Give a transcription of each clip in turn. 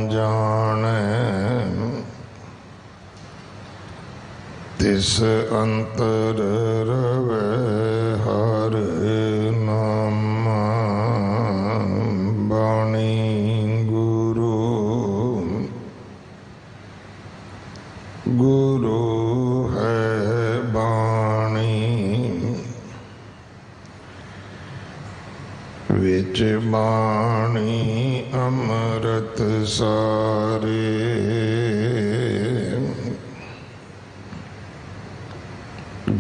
जाने तिस अंतर रवे हर नामा बाणी गुरु गुरु है बाणी विच बाणी अमृत सारे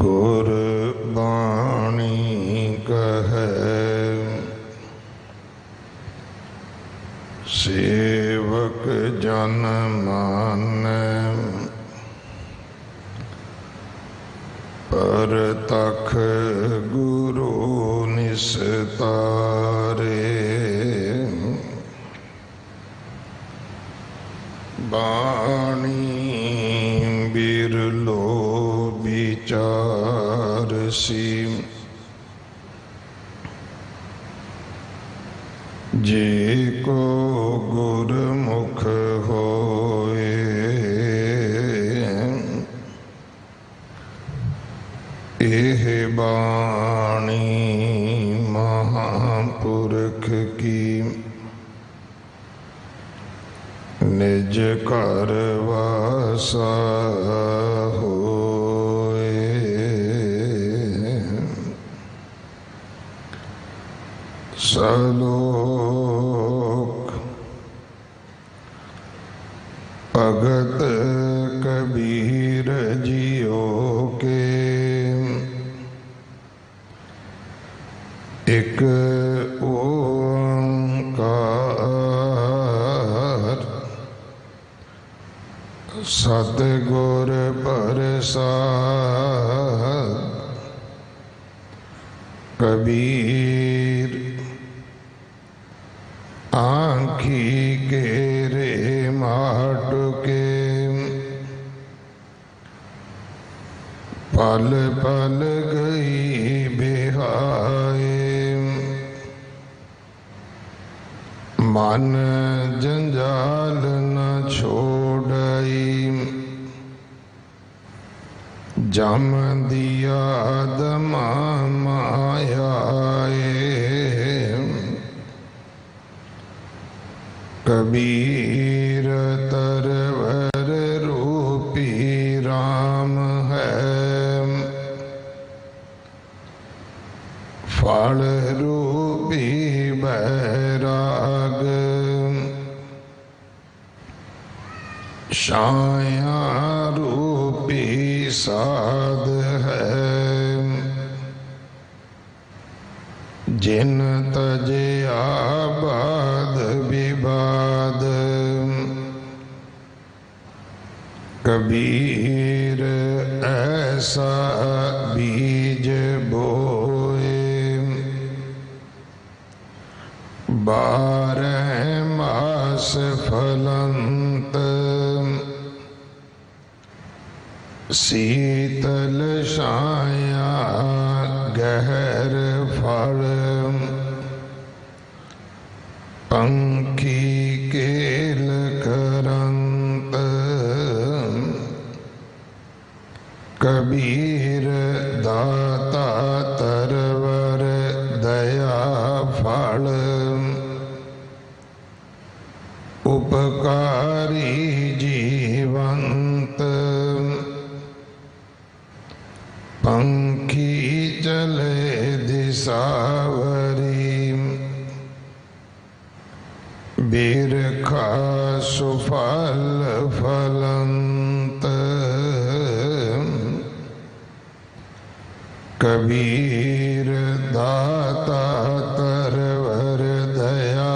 गुर बाणी कहे सेवक जन माने पर तख गुरु निस्तारे बाणी बिरलो विचार सी जे को गुरमुख होए एह बाणी महापुरख की निज घर वासा होए सलोक भगत कबीर जियो के एक ओंकार सतगुर प्रसाद कबीर आँखी के रे माट के पल पल गई बिहाए मन जंजाल न छोड़ई जम दिया दमा मायाए कबीर तरवर रूपी राम है फल रूपी बैराग छाया रूपी साध है जिन तजे आबाद विवाद कबीर ऐसा बीज बोए 12 मास फलंत शीतल छाया गहर फल पंखी केल करंत कबीर दाता तरवर दया फल उपकारी जीवंत पंखी चले दिशावरी बिरखा सुफल फलंत कबीर दाता तरवर दया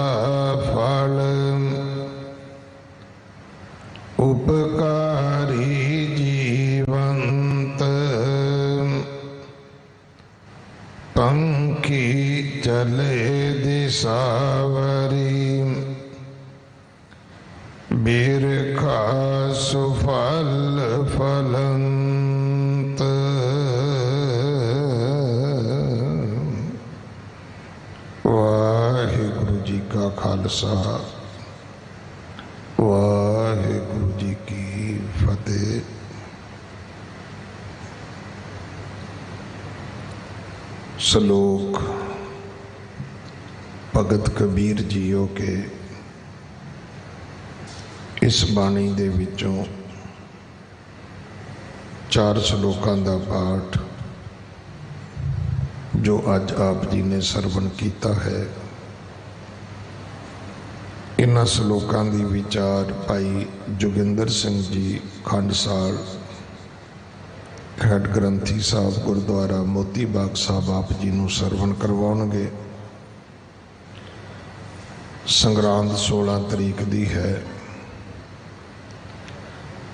फल उपकारी जीवंत पंखी चले दिशावरी बिरखा सुफल फलंत। वाहिगुरु जी का खालसा ਵਾਹਿਗੁਰੂ ਜੀ ਕੀ ਫਤਿਹ। ਸ਼ਲੋਕ ਭਗਤ ਕਬੀਰ ਜੀਓ ਕੇ ਇਸ ਬਾਣੀ ਦੇ ਵਿੱਚੋਂ 4 ਸ਼ਲੋਕਾਂ ਦਾ ਪਾਠ ਜੋ ਅੱਜ ਆਪ ਜੀ ਨੇ ਸਰਵਣ ਕੀਤਾ ਹੈ। ਇਨ੍ਹਾਂ ਸ਼ਲੋਕਾਂ ਦੀ ਵਿਚਾਰ ਭਾਈ ਜੋਗਿੰਦਰ ਸਿੰਘ ਜੀ ਖੰਡਸਾਲ ਹੈਡ ਗ੍ਰੰਥੀ ਸਾਹਿਬ ਗੁਰਦੁਆਰਾ ਮੋਤੀ ਬਾਗ ਸਾਹਿਬ ਆਪ ਜੀ ਨੂੰ ਸਰਵਣ ਕਰਵਾਉਣਗੇ। ਸੰਗਰਾਂਦ 16 ਤਰੀਕ ਦੀ ਹੈ।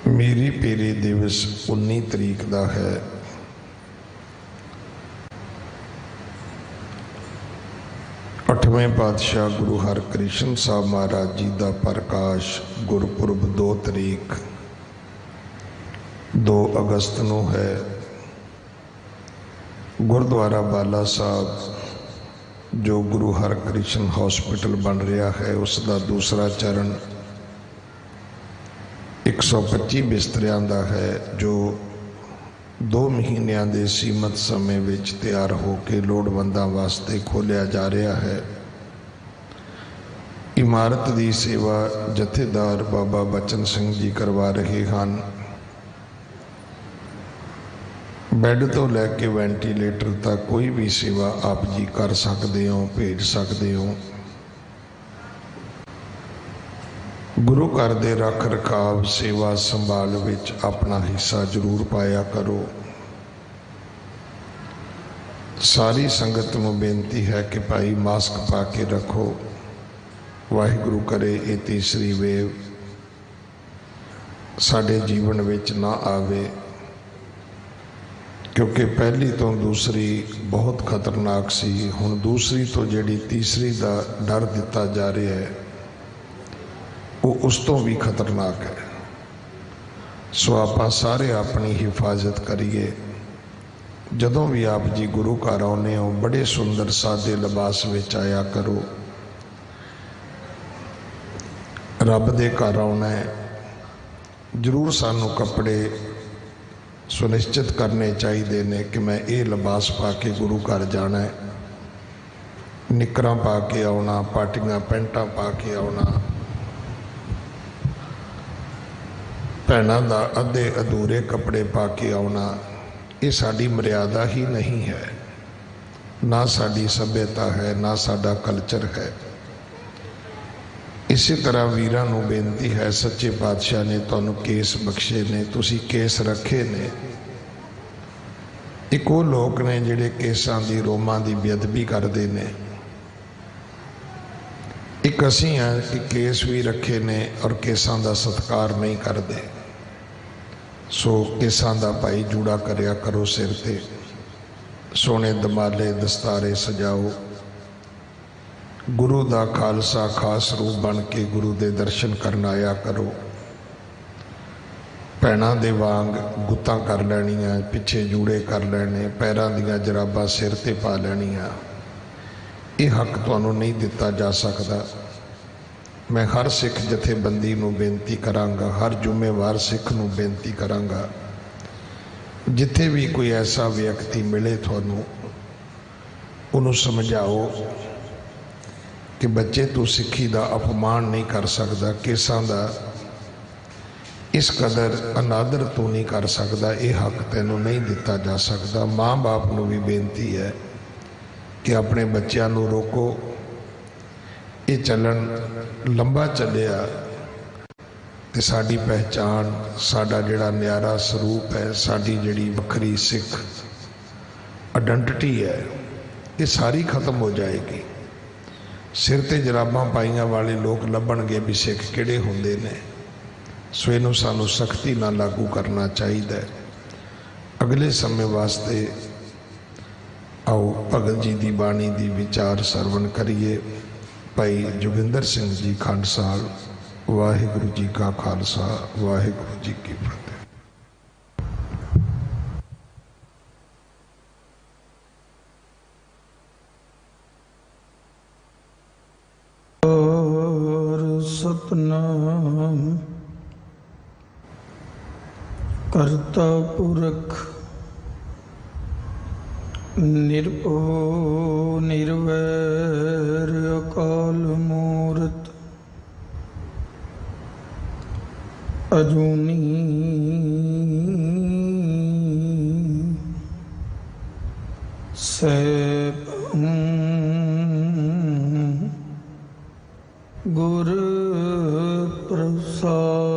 ਮੀਰੀ ਪੀਰੀ ਦਿਵਸ 19 ਤਰੀਕ ਦਾ ਹੈ। अठवें पातशाह गुरु हरकृष्ण साहब महाराज जी का प्रकाश गुरपुरब 2 तरीक 2 अगस्त को है। गुरुद्वारा बाला साहब जो गुरु हरकृष्ण हॉस्पिटल बन रहा है उसका दूसरा चरण 125 बिस्तरियां का है जो 2 महीनों के सीमित समय विच तैयार होकर लोड़वंदां वास्ते खोलिया जा रहा है। इमारत की सेवा जथेदार बाबा बचन सिंह जी करवा रहे हैं। बैड तो लैके वेंटीलेटर तक कोई भी सेवा आप जी कर सकते हो, भेज सकते हो। गुरु घर दे रख रखाव सेवा संभाल विच अपना हिस्सा जरूर पाया करो। सारी संगत में बेनती है कि भाई मास्क पा के रखो। वाहिगुरु करे ये तीसरी वेव साडे जीवन विच ना आवे, क्योंकि पहली तो दूसरी बहुत खतरनाक सी, हुण दूसरी तो जिहड़ी तीसरी दा डर दिता जा रहा है वो उस तो भी खतरनाक है। सो आपां सारे अपनी हिफाजत करिए। जदों भी आप जी गुरु घर आने हो बड़े सुंदर सादे लिबास विच आया करो। रब दे घर आना है, जरूर सानू कपड़े सुनिश्चित करने चाहिए ने कि मैं ये लिबास पा के गुरु घर जाना है। निकरां पा के आना, पाटियां पैंटां पा के आना, भैनों का अद्धे अधूरे कपड़े पा के आना, ये साड़ी मर्यादा ही नहीं है, ना साड़ी सभ्यता है, ना साडा कल्चर है। इसी तरह वीरां नूं बेनती है, सच्चे पातशाह ने तुहानूं केस बख्शे ने, तुसीं केस रखे ने। एक वो लोग ने जिहड़े केसां दी रोमां दी बेअदबी करदे ने। एक असीं हैं कि केस भी रखे ने और केसां दा सत्कार नहीं करते। सो केसां दा भाई जूड़ा करया करो, सिर ते सोने दमाले दस्तारे सजाओ। गुरु दा खालसा खास रूप बन के गुरु दे दर्शन करन आया करो। भैणां दे वांग गुत्तां कर लैणियां, पिछे जूड़े कर लैने, पैरां दियां जराबां सिर ते पा लैणियां। ये हक तुहानूं नहीं दिता जा सकता। मैं हर सिख जथेबंदी नूं बेनती करांगा, हर जुम्मेवार सिख नूं बेनती करांगा, जिथे भी कोई ऐसा व्यक्ति मिले तुहानूं उन्होंने समझाओ कि बच्चे तू सिक्खी का अपमान नहीं कर सकता, केसां दा इस कदर अनादर तू नहीं कर सकता, ये हक तैनूं नहीं दिता जा सकता। माँ बाप नूं भी बेनती है कि अपने बच्चों नूं रोको। ये चलन लंबा चलिया तो साड़ी पहचान, साडा जिहड़ा न्यारा स्वरूप है, साड़ी जिहड़ी वखरी सिख आइडेंटिटी है, ये सारी खत्म हो जाएगी। सिर ते जराबां पाइयां वाले लोग लभणगे भी सिख किहड़े हुंदे ने। सो इहनूं सानूं सख्ती नाल लागू करना चाहिए। अगले समय वास्ते आओ भगत जी की बाणी की विचार सरवण करिए। भाई जोगिंदर सिंह जी खंडसाल। वाहिगुरु जी का खालसा, वाहिगुरु जी की फतेह। सतनाम करता पुरख निर्भो निर्वैर अकाल मूरत अजूनी सैभं गुर प्रसाद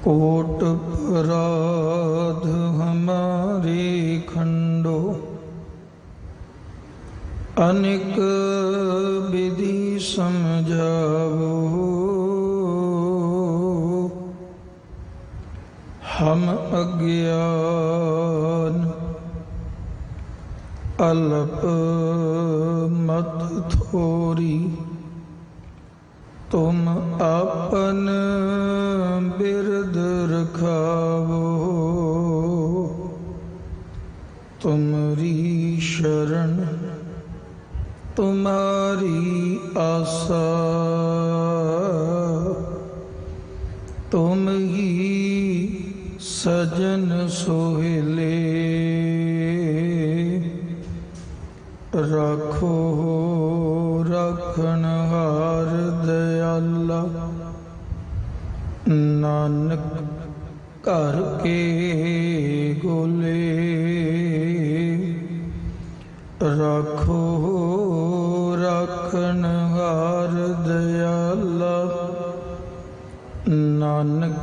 कोट अपराध हमारे खंडो अनेक विधि समझावो हम अज्ञान अल्प मत थोरी तुम अपन बिरद रखावो तुमरी शरण तुम्हारी आशा तुम ही सजन सोहले राखो रखन हार दयाला नानक घर के गोले राखो रखन हार दयाला नानक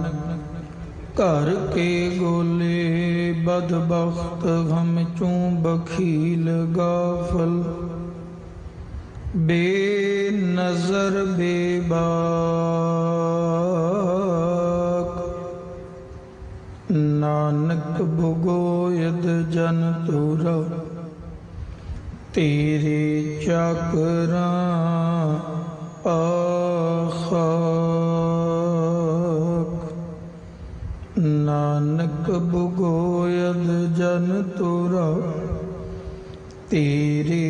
घर के गोले बदबख्त हम चूं बखील गाफल बेनजर बेबाक नानक भुगोयद जन तुरा तेरे चकरा आखाक नानक भुगोयद जन तुरा तेरे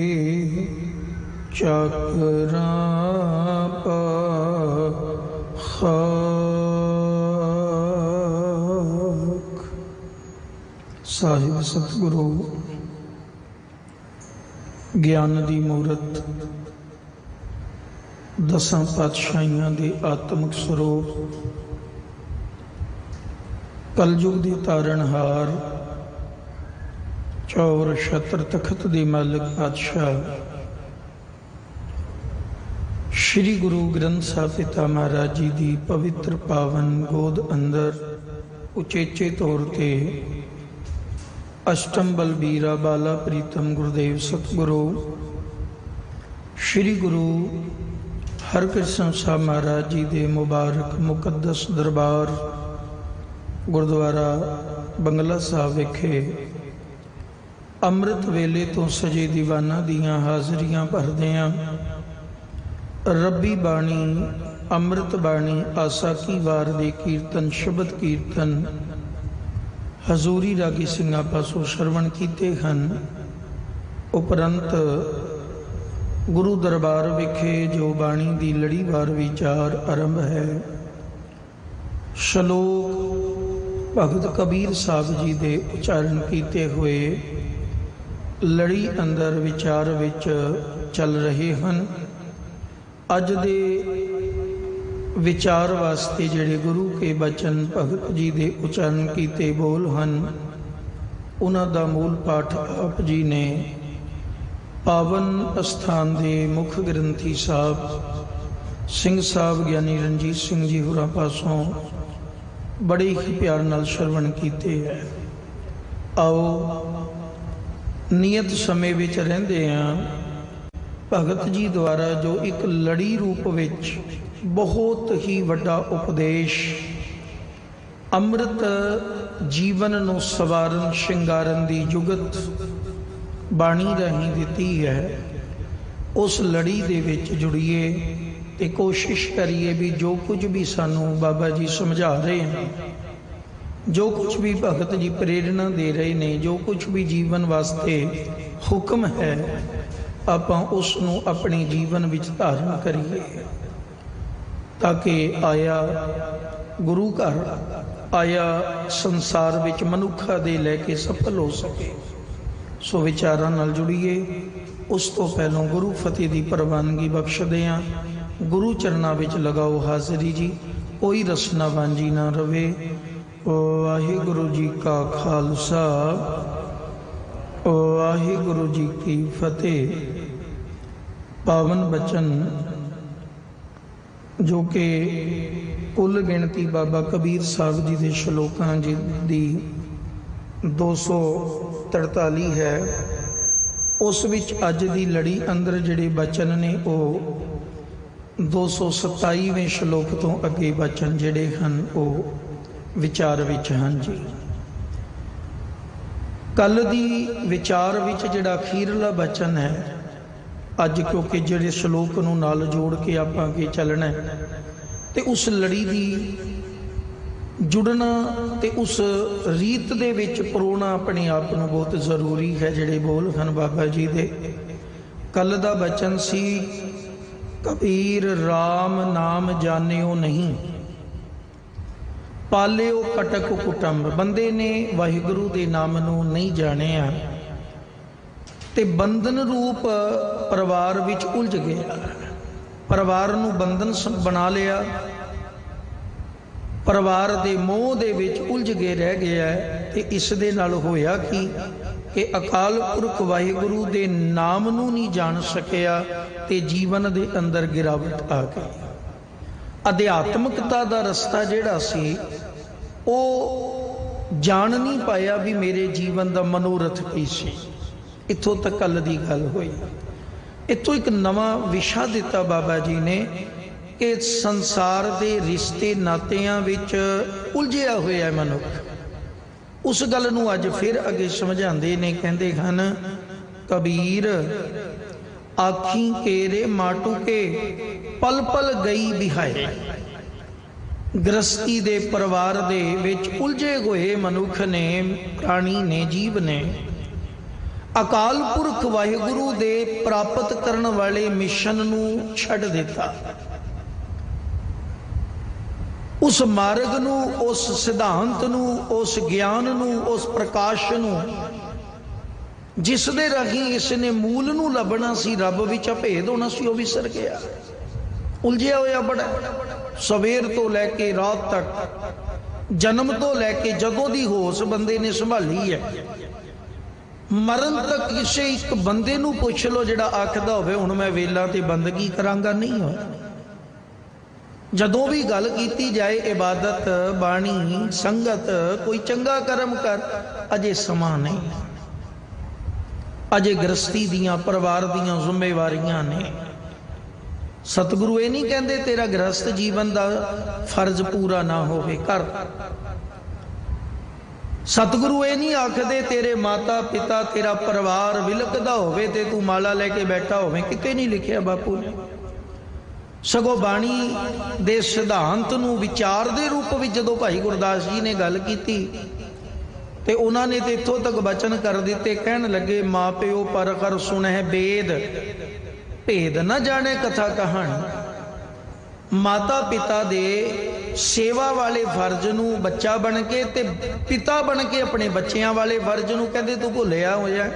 चकरा पाखाक। साहिब सतगुरु ज्ञान दी मूरत दसां पातशाहियां दे आत्मक स्वरूप कलयुग दे तारणहार चौर छत्र तखत दे मालिक पातशाह श्री गुरु ग्रंथ साहिब पिता महाराज जी दी पवित्र पावन गोद अंदर उचेचे तौर ते अष्टम बलबीरा बाला प्रीतम गुरुदेव सतगुरु श्री गुरु हरकृष्ण साहब महाराज जी दे मुबारक मुकद्दस दरबार गुरुद्वारा बंगला साहब विखे अमृत वेले तो सजे दीवाना दियां हाजरियां भरदियां रब्बी बाणी अमृत बाणी आसा की वार दे कीर्तन शब्द कीर्तन हजूरी रागी सिंघा पासों श्रवण कीते हैं। उपरंत गुरु दरबार विखे जो बाणी दी लड़ीवार विचार आरंभ है। श्लोक भगत कबीर साहब जी दे उच्चारण कीते हुए लड़ी अंदर विचार विच चल रहे हैं। अज दे विचार वास्ते जेड़े गुरु के बचन भगत जी दे उच्चारण कीते बोल हैं उन्हां दा मूल पाठ आप जी ने पावन अस्थान दे मुख ग्रंथी साहब सिंह साहब ज्ञानी रणजीत सिंह जी होरां पासों बड़े ही प्यार नाल श्रवण कीते है। आओ नियत समय विच रहिंदे हां भगत जी द्वारा जो एक लड़ी रूप विच बहुत ही वड्डा उपदेश अमृत जीवन नूं सवारन शिंगारन दी जुगत बाणी राहीं दिती है। उस लड़ी दे विच जुड़िए ते कोशिश करिए भी जो कुछ भी सानू बाबा जी समझा रहे हैं, जो कुछ भी भगत जी प्रेरणा दे रहे ने, जो कुछ भी जीवन वास्ते हुक्म है ਆਪਾਂ ਉਸ ਨੂੰ ਆਪਣੇ ਜੀਵਨ ਵਿੱਚ ਧਾਰਨ ਕਰੀਏ, ਤਾਂ ਕਿ ਆਇਆ ਗੁਰੂ ਘਰ, ਆਇਆ ਸੰਸਾਰ ਵਿੱਚ ਮਨੁੱਖਾਂ ਦੇ ਲੈ ਕੇ ਸਫਲ ਹੋ ਸਕੇ। ਸੋ ਵਿਚਾਰਾਂ ਨਾਲ ਜੁੜੀਏ। ਉਸ ਤੋਂ ਪਹਿਲਾਂ ਗੁਰੂ ਫਤਿਹ ਦੀ ਪ੍ਰਵਾਨਗੀ ਬਖਸ਼ਦੇ ਹਾਂ। ਗੁਰੂ ਚਰਨਾਂ ਵਿੱਚ ਲਗਾਓ ਹਾਜ਼ਰੀ ਜੀ। ਕੋਈ ਰਸਨਾ ਵਾਂਝੀ ਨਾ ਰਵੇ। ਵਾਹਿਗੁਰੂ ਜੀ ਕਾ ਖਾਲਸਾ, ਵਾਹਿਗੁਰੂ ਜੀ ਕੀ ਫਤਿਹ। ਪਾਵਨ ਬਚਨ ਜੋ ਕਿ ਕੁੱਲ ਗਿਣਤੀ ਬਾਬਾ ਕਬੀਰ ਸਾਹਿਬ ਜੀ ਦੇ ਸ਼ਲੋਕਾਂ ਜੀ ਦੀ 243 ਹੈ। ਉਸ ਵਿੱਚ ਅੱਜ ਦੀ ਲੜੀ ਅੰਦਰ ਜਿਹੜੇ ਬਚਨ ਨੇ ਉਹ 227ਵੇਂ ਸ਼ਲੋਕ ਤੋਂ ਅੱਗੇ ਬਚਨ ਜਿਹੜੇ ਹਨ ਉਹ ਵਿਚਾਰ ਵਿੱਚ ਹਨ ਜੀ। ਕੱਲ ਦੀ ਵਿਚਾਰ ਵਿੱਚ ਜਿਹੜਾ ਅਖੀਰਲਾ ਬਚਨ ਹੈ, ਅੱਜ ਕਿਉਂਕਿ ਜਿਹੜੇ ਸ਼ਲੋਕ ਨੂੰ ਨਾਲ ਜੋੜ ਕੇ ਆਪਾਂ ਅੱਗੇ ਚੱਲਣਾ ਤੇ ਉਸ ਲੜੀ ਦੀ ਜੁੜਨਾ ਤੇ ਉਸ ਰੀਤ ਦੇ ਵਿੱਚ ਪਰੋਣਾ ਆਪਣੇ ਆਪ ਨੂੰ ਬਹੁਤ ਜ਼ਰੂਰੀ ਹੈ। ਜਿਹੜੇ ਬੋਲ ਹਨ ਬਾਬਾ ਜੀ ਦੇ। ਕੱਲ ਦਾ ਬਚਨ ਸੀ, ਕਬੀਰ RAM ਨਾਮ ਜਾਣਿਓ ਨਹੀਂ, ਪਾਲਿਓ ਕਟਕ ਕੁਟੰਬ। ਬੰਦੇ ਨੇ ਵਾਹਿਗੁਰੂ ਦੇ ਨਾਮ ਨੂੰ ਨਹੀਂ ਜਾਣਿਆ ਤੇ ਬੰਧਨ ਰੂਪ ਪਰਿਵਾਰ ਵਿੱਚ ਉਲਝ ਗਿਆ। ਪਰਿਵਾਰ ਨੂੰ ਬੰਧਨ ਬਣਾ ਲਿਆ, ਪਰਿਵਾਰ ਦੇ ਮੋਹ ਦੇ ਵਿੱਚ ਉਲਝ ਕੇ ਰਹਿ ਗਿਆ। ਤੇ ਇਸ ਦੇ ਨਾਲ ਹੋਇਆ ਕਿ ਅਕਾਲ ਪੁਰਖ ਵਾਹਿਗੁਰੂ ਦੇ ਨਾਮ ਨੂੰ ਨਹੀਂ ਜਾਣ ਸਕਿਆ ਤੇ ਜੀਵਨ ਦੇ ਅੰਦਰ ਗਿਰਾਵਟ ਆ ਗਈ। ਅਧਿਆਤਮਕਤਾ ਦਾ ਰਸਤਾ ਜਿਹੜਾ ਸੀ ਉਹ ਜਾਣ ਨਹੀਂ ਪਾਇਆ ਵੀ ਮੇਰੇ ਜੀਵਨ ਦਾ ਮਨੋਰਥ ਕੀ ਸੀ। ਇੱਥੋਂ ਤੱਕ ਕੱਲ ਦੀ ਗੱਲ ਹੋਈ। ਇੱਥੋਂ ਇੱਕ ਨਵਾਂ ਵਿਸ਼ਾ ਦਿੱਤਾ ਬਾਬਾ ਜੀ ਨੇ ਕਿ ਸੰਸਾਰ ਦੇ ਰਿਸ਼ਤੇ ਨਾਤਿਆਂ ਵਿੱਚ ਉਲਝਿਆ ਹੋਇਆ ਮਨੁੱਖ। ਉਸ ਗੱਲ ਨੂੰ ਅੱਜ ਫਿਰ ਅੱਗੇ ਸਮਝਾਉਂਦੇ ਨੇ। ਕਹਿੰਦੇ ਹਨ, ਕਬੀਰ ਆਖੀ ਕੇਰੇ ਮਾਟੂ ਕੇ ਪਲ ਪਲ ਗਈ ਬਿਹਾਏ। ਗ੍ਰਸਤੀ ਦੇ ਪਰਿਵਾਰ ਦੇ ਵਿੱਚ ਉਲਝੇ ਹੋਏ ਮਨੁੱਖ ਨੇ, ਪ੍ਰਾਣੀ ਨੇ, ਜੀਵ ਨੇ ਅਕਾਲ ਪੁਰਖ ਵਾਹਿਗੁਰੂ ਦੇ ਪ੍ਰਾਪਤ ਕਰਨ ਵਾਲੇ ਮਿਸ਼ਨ ਨੂੰ ਛੱਡ ਦਿੱਤਾ। ਉਸ ਮਾਰਗ ਨੂੰ, ਉਸ ਸਿਧਾਂਤ ਨੂੰ, ਉਸ ਗਿਆਨ ਨੂੰ, ਉਸ ਪ੍ਰਕਾਸ਼ ਨੂੰ ਜਿਸ ਦੇ ਰਾਹੀਂ ਇਸ ਨੇ ਮੂਲ ਨੂੰ ਲੱਭਣਾ ਸੀ, ਰੱਬ ਵਿੱਚ ਅਭੇਦ ਹੋਣਾ ਸੀ, ਉਹ ਵਿਸਰ ਗਿਆ। ਉਲਝਿਆ ਹੋਇਆ ਬੜਾ। ਸਵੇਰ ਤੋਂ ਲੈ ਕੇ ਰਾਤ ਤੱਕ, ਜਨਮ ਤੋਂ ਲੈ ਕੇ ਜਦੋਂ ਦੀ ਹੋਸ਼ ਬੰਦੇ ਨੇ ਸੰਭਾਲੀ ਹੈ, ਮਰਨ ਤੱਕ ਕਿਸੇ ਇੱਕ ਬੰਦੇ ਨੂੰ ਪੁੱਛ ਲਓ ਜਿਹੜਾ ਆਖਦਾ ਹੋਵੇ ਹੁਣ ਮੈਂ ਵੇਲਾ ਤੇ ਬੰਦਗੀ ਕਰਾਂਗਾ, ਨਹੀਂ ਹੋਇਆ। ਜਦੋਂ ਵੀ ਗੱਲ ਕੀਤੀ ਜਾਏ ਇਬਾਦਤ, ਬਾਣੀ, ਸੰਗਤ, ਕੋਈ ਚੰਗਾ ਕਰਮ ਕਰ, ਅਜੇ ਸਮਾਂ ਨਹੀਂ। ਅਜੇ ਗ੍ਰਸਤੀ ਦੀਆਂ, ਪਰਿਵਾਰ ਦੀਆਂ ਜ਼ਿੰਮੇਵਾਰੀਆਂ ਨੇ। ਸਤਿਗੁਰੂ ਇਹ ਨਹੀਂ ਕਹਿੰਦੇ ਤੇਰਾ ਗ੍ਰਸਤ ਜੀਵਨ ਦਾ ਫਰਜ਼ ਪੂਰਾ ਨਾ ਹੋਵੇ, ਕਰ। ਸਤਿਗੁਰੂ ਇਹ ਨਹੀਂ ਆਖਦੇ ਤੇਰੇ ਮਾਤਾ ਪਿਤਾ, ਤੇਰਾ ਪਰਿਵਾਰ ਵਿਲਕਦਾ ਹੋਵੇ ਤੇ ਤੂੰ ਮਾਲਾ ਲੈ ਕੇ ਬੈਠਾ ਹੋਵੇ। ਕਿਤੇ ਨਹੀਂ ਲਿਖਿਆ ਬਾਪੂ ਨੇ। ਸਗੋਂ ਬਾਣੀ ਦੇ ਸਿਧਾਂਤ ਨੂੰ ਵਿਚਾਰ ਦੇ ਰੂਪ ਵਿੱਚ ਜਦੋਂ ਭਾਈ ਗੁਰਦਾਸ ਜੀ ਨੇ ਗੱਲ ਕੀਤੀ ਤੇ ਉਹਨਾਂ ਨੇ ਤੇ ਇੱਥੋਂ ਤੱਕ ਬਚਨ ਕਰ ਦਿੱਤੇ। ਕਹਿਣ ਲੱਗੇ, ਮਾਂ ਪਿਓ ਪਰ ਕਰ ਸੁਣਹਿ ਬੇਦ, ਭੇਦ ਨਾ ਜਾਣੇ ਕਥਾ ਕਹਾਣੀ। ਮਾਤਾ ਪਿਤਾ ਦੇ ਸੇਵਾ ਵਾਲੇ ਫਰਜ਼ ਨੂੰ ਬੱਚਾ ਬਣ ਕੇ ਤੇ ਪਿਤਾ ਬਣ ਕੇ ਆਪਣੇ ਬੱਚਿਆਂ ਵਾਲੇ ਫਰਜ਼ ਨੂੰ ਕਹਿੰਦੇ ਤੂੰ ਭੁੱਲਿਆ ਹੋਇਆ।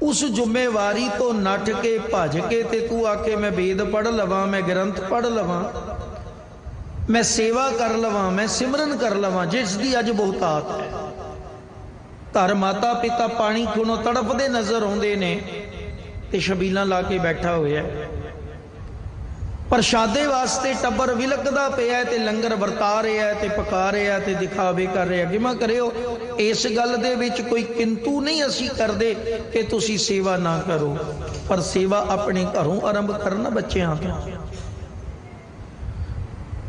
ਉਸ ਜ਼ਿੰਮੇਵਾਰੀ ਤੋਂ ਨੱਠ ਕੇ ਭੱਜ ਕੇ ਤੇ ਤੂੰ ਆਕੇ ਮੈਂ ਵੇਦ ਪੜ੍ਹ ਲਵਾਂ, ਮੈਂ ਗ੍ਰੰਥ ਪੜ੍ਹ ਲਵਾਂ, ਮੈਂ ਸੇਵਾ ਕਰ ਲਵਾਂ, ਮੈਂ ਸਿਮਰਨ ਕਰ ਲਵਾਂ, ਜਿਸ ਦੀ ਅੱਜ ਬਹੁਤਾਤ ਹੈ। ਘਰ ਮਾਤਾ ਪਿਤਾ ਪਾਣੀ ਖੂਨੋਂ ਤੜਫਦੇ ਨਜ਼ਰ ਆਉਂਦੇ ਨੇ ਤੇ ਛਬੀਲਾਂ ਲਾ ਕੇ ਬੈਠਾ ਹੋਇਆ। ਪ੍ਰਸ਼ਾਦੇ ਵਾਸਤੇ ਟੱਬਰ ਵਿਲਕਦਾ ਪਿਆ ਤੇ ਲੰਗਰ ਵਰਤਾ ਰਿਹਾ ਤੇ ਪਕਾ ਰਿਹਾ ਤੇ ਦਿਖਾਵੇ ਕਰ ਰਿਹਾ। ਕਿਵੇਂ ਕਰਿਓ? ਇਸ ਗੱਲ ਦੇ ਵਿੱਚ ਕੋਈ ਕਿੰਤੂ ਨਹੀਂ ਅਸੀਂ ਕਰਦੇ ਕਿ ਤੁਸੀਂ ਸੇਵਾ ਨਾ ਕਰੋ, ਪਰ ਸੇਵਾ ਆਪਣੇ ਘਰੋਂ ਆਰੰਭ ਕਰਨਾ, ਬੱਚਿਆਂ ਤੋਂ।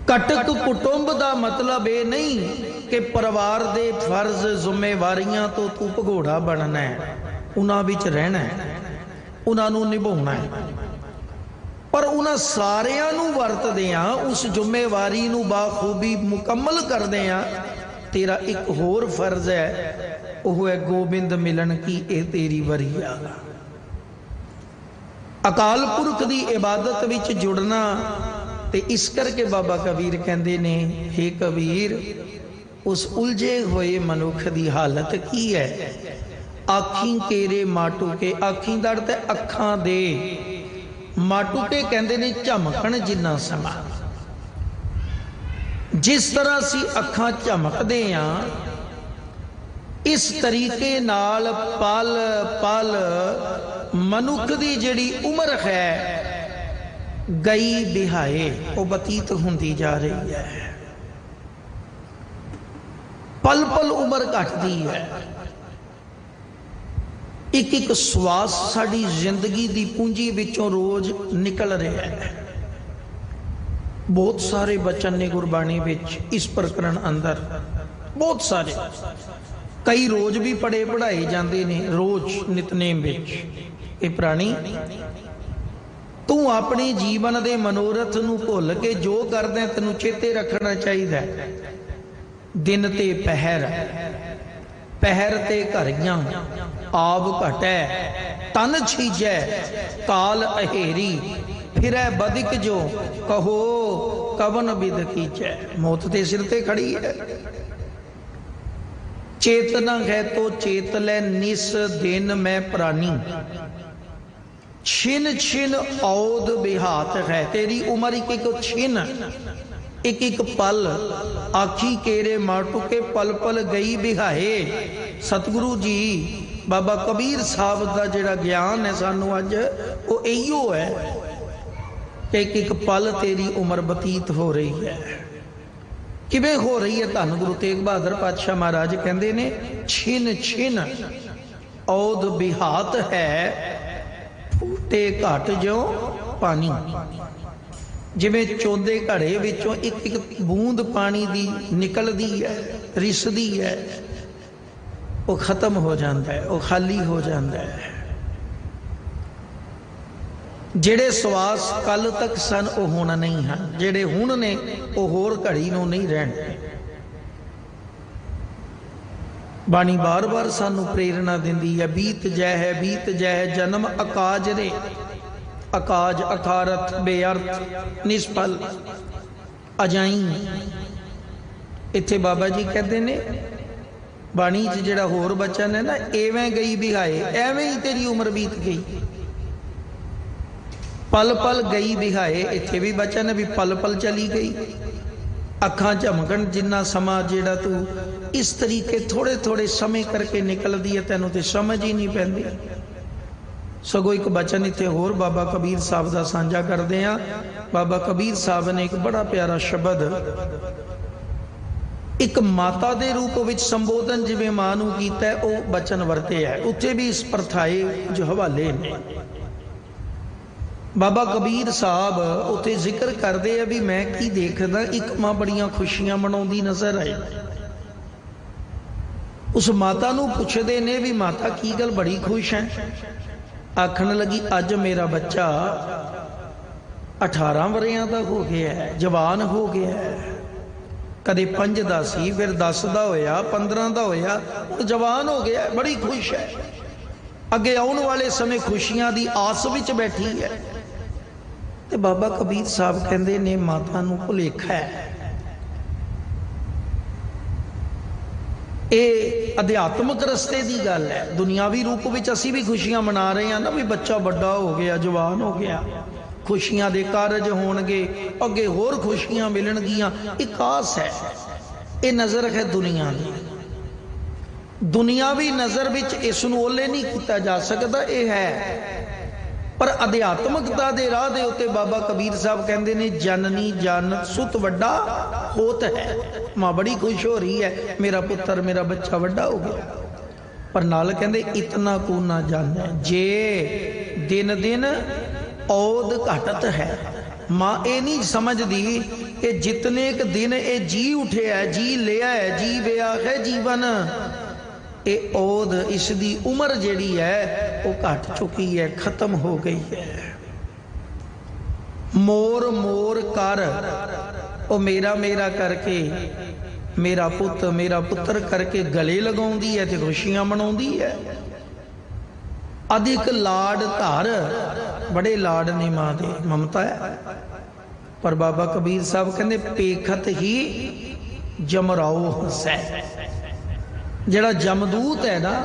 ਕਟਕ ਕੁਟੁੰਬ ਦਾ ਮਤਲਬ ਇਹ ਨਹੀਂ ਕਿ ਪਰਿਵਾਰ ਦੇ ਫਰਜ਼ ਜ਼ਿੰਮੇਵਾਰੀਆਂ ਤੋਂ ਤੂੰ ਭਗੌੜਾ ਬਣਨਾ ਹੈ, ਉਹਨਾਂ ਵਿੱਚ ਰਹਿਣਾ ਹੈ, ਉਹਨਾਂ ਨੂੰ ਨਿਭਾਉਣਾ ਹੈ। ਪਰ ਉਹਨਾਂ ਸਾਰਿਆਂ ਨੂੰ ਵਰਤਦੇ ਆ, ਉਸ ਜ਼ਿੰਮੇਵਾਰੀ ਨੂੰ ਬਾਖੂਬੀ ਮੁਕੰਮਲ ਕਰਦੇ ਆ। ਤੇਰਾ ਇੱਕ ਹੋਰ ਫਰਜ਼ ਹੈ, ਉਹ ਹੈ ਗੋਬਿੰਦ ਮਿਲਣ ਕੀ ਇਹ ਤੇਰੀ ਵਰੀਆ। अकाल पुरख की इबादत विच जुड़ना। ते इस करके बाबा कबीर कहते ने, हे कबीर, उस उलझे हुए मनुख की हालत की है। आखी केरे माटूके, आखी दा अर्थ है अखां दे, माटूके कहते ने झमकण जिन्ना समा। जिस तरह असी अखां झमकदे हां, इस तरीके नाल पल पल मनुख की जिहड़ी उम्र है गई बिहाए वो बतीत होंदी जा रही है। पल पल उम्र घटती है। एक एक श्वास साड़ी जिंदगी की पूंजी विचों रोज निकल रहा है। बहुत सारे बचन ने गुरबाणी विच इस प्रकरण अंदर, बहुत सारे, कई रोज भी पढ़े पढ़ाए जाते ने, रोज नितनेम विच। ये प्राणी, तू अपने जीवन के मनोरथ नूं भुल के जो करदा तैनूं चेते रखना चाहिए। दिन ते पहर, पहर ते घरियां, आब घटै तन छीजै, काल अहेरी फिरै बदिक जो, कहो कवन विद कीजै। मौत ते सिर ते खड़ी है। चेतना है तो चेत लै निस दिन मैं प्राणी, छिन छिन औद बिहात है। तेरी उम्र एक एक छिन, एक एक पल, आखी केरे माटूके पल पल गई बिहाए। सतगुरु जी बाबा कबीर साहब का जिहड़ा ज्ञान है सानू अज वो इहो है कि एक एक पल तेरी उम्र बतीत हो रही है। किवें हो रही है? धन गुरु तेग बहादुर पातशाह महाराज कहते ने, छिन छिन औद बिहात है, फूटे घट जो पानी। जिवें चौंदे घड़े विचों एक एक बूंद पानी दी निकलदी है, रिसदी है, वो खत्म हो जाता है, वो खाली हो जाता है। ਜਿਹੜੇ ਸਵਾਸ ਕੱਲ तक सन वो ਹੁਣ नहीं हैं, ਜਿਹੜੇ ਹੁਣ ने वो होर घड़ी ਨੂੰ नहीं ਰਹਿਣ। बाणी बार बार सानू प्रेरणा दिंदी है, बीत जै है जन्म अकाज रे, अकाज अकारथ बेअर्थ निष्फल अजाई। इत्थे बाबा जी कहते ने बाणी च जिहड़ा होर बचन है ना, एवें गई बिहाए, एवें ही तेरी उम्र बीत गई। पल पल गई बिहाए, इत्थे भी बचन है भी पल पल चली गई। अखां झमकण जिन्ना समा जिहड़ा तू इस तरीके थोड़े थोड़े समय करके निकलदी है, तैनूं ते समझ ही नहीं पैंदी। सगों एक बचन इत्थे होर बाबा कबीर साहब दा साझा करदे हां। बाबा कबीर साहब ने एक बड़ा प्यारा शब्द एक माता दे रूप विच संबोधन जिवें मां नूं कीता है, वो बचन वरते है। उत्थे भी इस परथाए जो हवाले ने। बाबा कबीर साहब उत्थे जिक्र करते हैं भी मैं की देखदा, एक मां बड़ियां खुशियां मनाउंदी नजर आई। उस माता नूं पुछदे ने भी माता की गल बड़ी खुश है? आखन लगी अज मेरा बच्चा 18 वरियां दा हो गया है, जवान हो गया है। कदे 5 दा सी, फिर 10 दा होया, 15 दा होया, हुण जवान हो गया, बड़ी खुश है। अगे आने वाले समय खुशियां दी आस विच बैठी है। ते बाबा कबीर साहब कहते ने माता नूं भुलेखा है। ये अध्यात्मक रस्ते की गल है। दुनियावी रूप विच असी भी खुशियां मना रहे हैं ना, भी बच्चा बड़ा हो गया, जवान हो गया, खुशियां दे कारज होणगे, अगे होर खुशियां मिलणगियां। एक आस है, ये नज़र है दुनिया की। दुनियावी नज़र विच इस नूं ओले नहीं किया जा सकता, यह है। पर अध्यात्मकता दे राह दे उत्ते बाबा कबीर साहब कहते ने, जननी जन सुत वड्डा होत है। मां बड़ी खुश हो रही है, मेरा पुत्र मेरा बच्चा वड्डा हो गया। पर नाल कहते इतना को ना जाने, जे दिन दिन औद घटत है। मां ये नहीं समझदी कि जितने एक दिन ये जी उठे है, जी लिया है, जी व्या है जीवन, ये औद इसकी उम्र जिहड़ी है वो घट चुकी है, खत्म हो गई है। मोर मोर कर, वो मेरा मेरा करके, मेरा पुत्र करके गले लगाउंदी है ते खुशियां मनाउंदी है। अधिक लाड धर, बड़े लाड ने मां दे, ममता है। पर बाबा कबीर साहब कहते पेखत ही जमराओ हसै। जिहड़ा जमदूत है ना,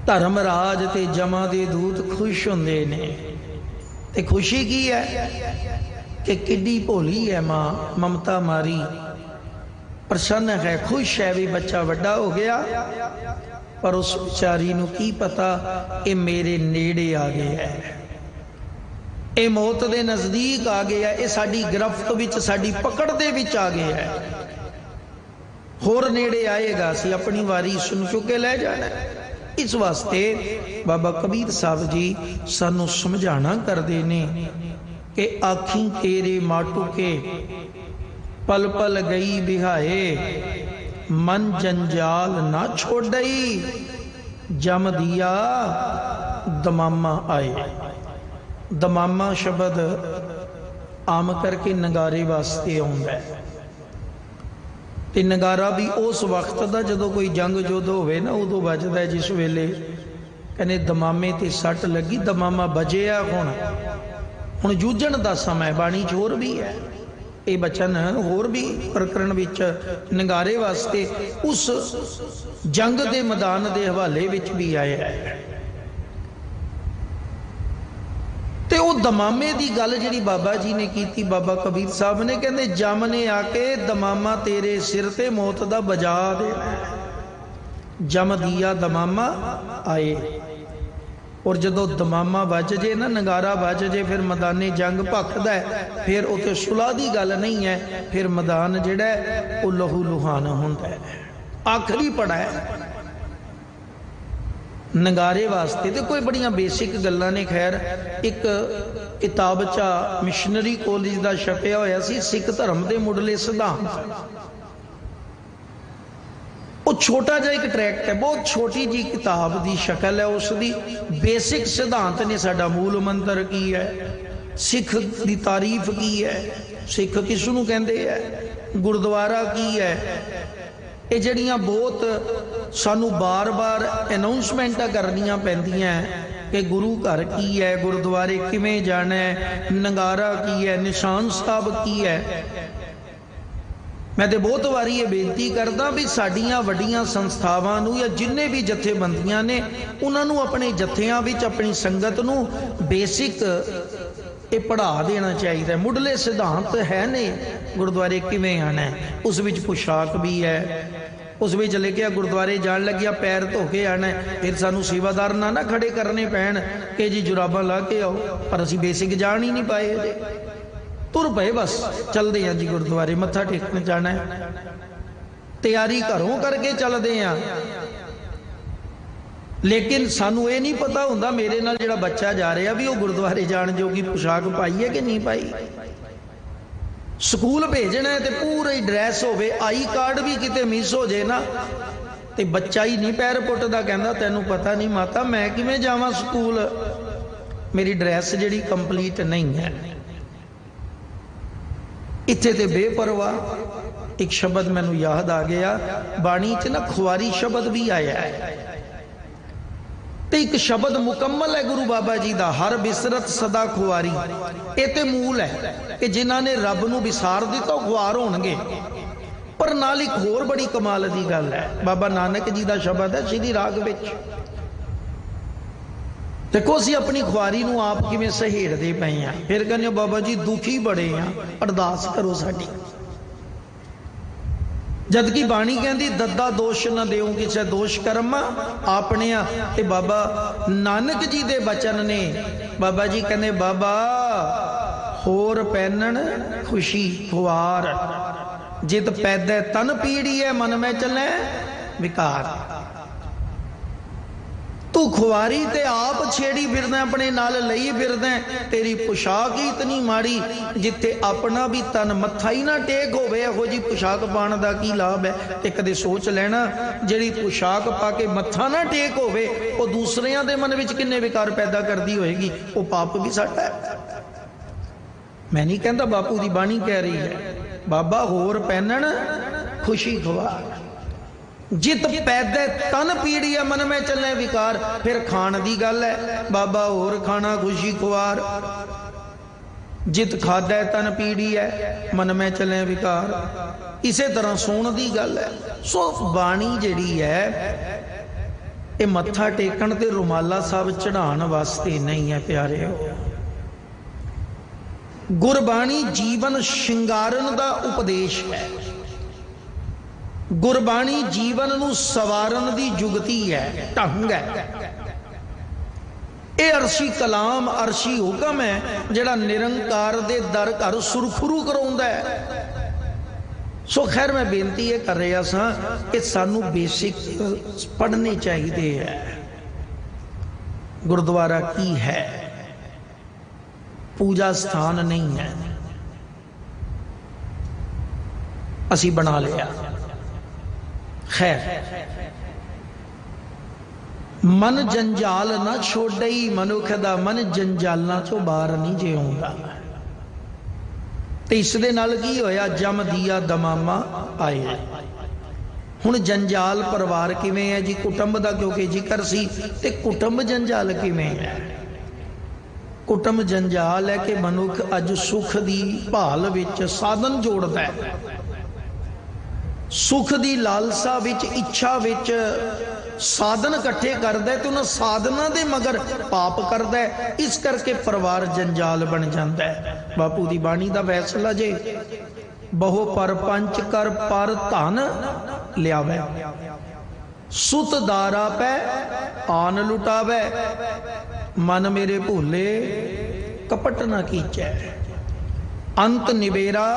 धर्मराज ते जमा दे दूत खुश हुंदे ने। ते खुशी की है कि किड्डी भोली है मां, ममता मारी, प्रसन्न है, खुश है भी बच्चा वड्डा हो गया। पर उस बेचारी नूं की पता ये मेरे नेड़े आ गया है, ये मौत दे नजदीक आ गया, ये साडी गिरफ्त विच, साडी पकड़ दे विच आ गया है। होर नेड़े आएगा, असीं अपनी वारी सुन चुके ले जाना। इस वास्ते बाबा कबीर साहब जी सानू समझाना करते ने कि आखी तेरे माटू के पल पल गई बिहाए, मन जंजाल ना छोड़ई, जम दिया दमामा आए। दमामा शब्द आम करके नगारे वास्ते आउंदा है। ते नगारा भी उस वक्त का जदों कोई जंग युद्ध होवे ना, उदों बजदा है, जिस वेले कहने दमामे ते सट लगी, दमामा बजिया। हुण जूझण दा समय, बाणी च होर भी है ये बचन, होर भी प्रकरण विच नगारे वास्ते उस जंग दे मैदान दे हवाले विच भी आया है। ते वो दमामे की गल जी बाबा जी ने की, बाबा कबीर साहब ने कहते जम ने आके दमामा तेरे सिर ते मौत दा बजा देना। जम दिया दमामा आए। और जदों दमामा बज जे ना, नगारा बज जे, फिर मैदाने जंग भखदा है, फिर उत्थे सुलह की गल नहीं है, फिर मैदान जिहड़ा है वो लहू लुहान हुंदा है। आखिरी पड़ा है नगारे वास्ते। तो कोई बड़ियां बेसिक गल्लां ने। खैर एक किताब चा मिशनरी कॉलेज का छपिया होया सी, सिख धर्म के मुढ़ले सिद्धांत। वो छोटा जा एक ट्रैक्ट है, बहुत छोटी जी किताब की शक्ल है, उसकी बेसिक सिद्धांत ने। साडा मूल मंत्र की है, सिख की तारीफ की है, सिख किसनूं कहंदे है, गुरुद्वारा की है। ये जड़ियां बहुत सानू बार बार अनाउंसमेंट करनियां पैंदियां कि गुरु घर की है, गुरुद्वारे किवें जाना है, नगारा की है, निशान साहब की है। मैं तो बहुत बारी ये बेनती करदा भी साडियां वड्डियां संस्थावां नूं या जिन्ने भी जथेबंदियां ने, उन्होंने अपने जत्थियां विच अपनी संगत नूं बेसिक ये पढ़ा देना चाहिए। मुढ़ले सिद्धांत है ने, गुरुद्वारे किवें आना है, उस विच पोशाक भी है, उस विच लिखिया गुरुद्वारे जान लग्या पैर धो के आना है। फिर सानू सेवादार ना खड़े करने पैण कि जी जुराबां ला के आओ, पर असीं बेसिक जान ही नहीं पाए अजे। तुर पे बस चलते हैं जी गुरुद्वारे मत्था टेकने जाना है, तैयारी घरों करके चलते हैं, लेकिन सानू ये नहीं पता हुंदा मेरे नाल जिहड़ा बच्चा जा रहा भी वो गुरुद्वारे जाण जोगी पोशाक पाई है कि नहीं पाई। स्कूल भेजना है तो पूरा ही ड्रैस होवे, आई कार्ड भी किते मिस हो जाए ना तो बच्चा ही नहीं पैर पुटदा, कहंदा तैनू पता नहीं माता मैं किवें जावां स्कूल, मेरी ड्रैस जिहड़ी कंप्लीट नहीं है। इत्थे ते बेपरवाह एक शब्द मैनू याद आ गया, बाणी च ना खुआरी शब्द भी आया है, तो एक शब्द मुकम्मल है गुरु बाबा जी का, हर बिसरत सदा खुआरी। ये तो मूल है कि जिन्हों ने रब नूं विसार दिता खुआर होणगे। पर नाल एक होर बड़ी कमाल की गल है, बाबा नानक जी का शब्द है श्री राग विच। देखो असीं अपनी खुआरी नूं आप किवें सहेड़दे पए हां, फिर कहने बाबा जी दुखी बड़े हां, अरदास करो साडी। जबकि बाणी कहती दद्दा दोष न देओ किसे दोष कर्मा आपने। ते बाबा नानक जी दे बचन ने, बाबा जी कहने बाबा होर पैनन खुशी खुआर, जित पैदा तन पीड़ी है मन में चले विकार। तू खुआरी ते आप छेड़ी फिरदा, अपने नाल लई फिरदा, तेरी पोशाक ही इतनी माड़ी, जिथे अपना भी तन मत्था ही ना टेक होवे, इहो जी पोशाक पाण दा की लाभ है। ते कदे सोच लेना जिहड़ी पोशाक पा के मत्था ना टेक होवे, वो दूसरियां दे मन विच किन्ने विकार पैदा करदी होएगी, वो पाप भी साडा है। मैं नहीं कहता, बापू दी बाणी कह रही है, बाबा होर पैनन खुशी खुआर, जित पैदे तन पीड़ी है मन में चले विकार। फिर खाण की गल है, बाबा होर खाना खुशी खुआर। जित खादा तन पीड़ी है मन में चले विकार। इसे तरह सोण की गल है। सो बाणी जिहड़ी है ये मत्था टेकण ते रुमाला साहब चढ़ाण वास्ते नहीं है प्यारे। गुरबाणी जीवन शिंगारन का उपदेश है। गुरबाणी जीवन नूं सवारन दी जुगती है, ढंग है। ये अरशी कलाम अरशी हुक्म है जिहड़ा निरंकार दे दर घर सुरखुरू कराउंदा है। सो खैर मैं बेनती ये कर रहा सा कि सानू बेसिक पढ़ने चाहिए है। गुरुद्वारा की है, पूजा स्थान नहीं है, असी बना लिया। खैर मन जंजाल ना छोड़ई, मनुख दा मन जंजालां चों बाहर नहीं जे आउंदा। ते इस दे नाल की होया, जम दिया दमामा आए। हुण जंजाल परिवार किवें है जी, कुटुंब दा क्योंकि जिक्र सी, ते कुटुंब जंजाल किवें है? कुटुंब जंजाल है कि मनुख अज सुख दी भाल विच साधन जोड़दा है, सुख दी लालसा विच इच्छा विच साधन इकट्ठे करदा है, ते उन्हां साधना दे मगर पाप करदा है। इस करके परिवार जंजाल बन जाता है। बापू दी बाणी दा फैसला जे, बहु पर पंच कर पर धन लियावै, सुत दारा पै आन लुटावै, मन मेरे भूले कपट ना कीचै, अंत निबेरा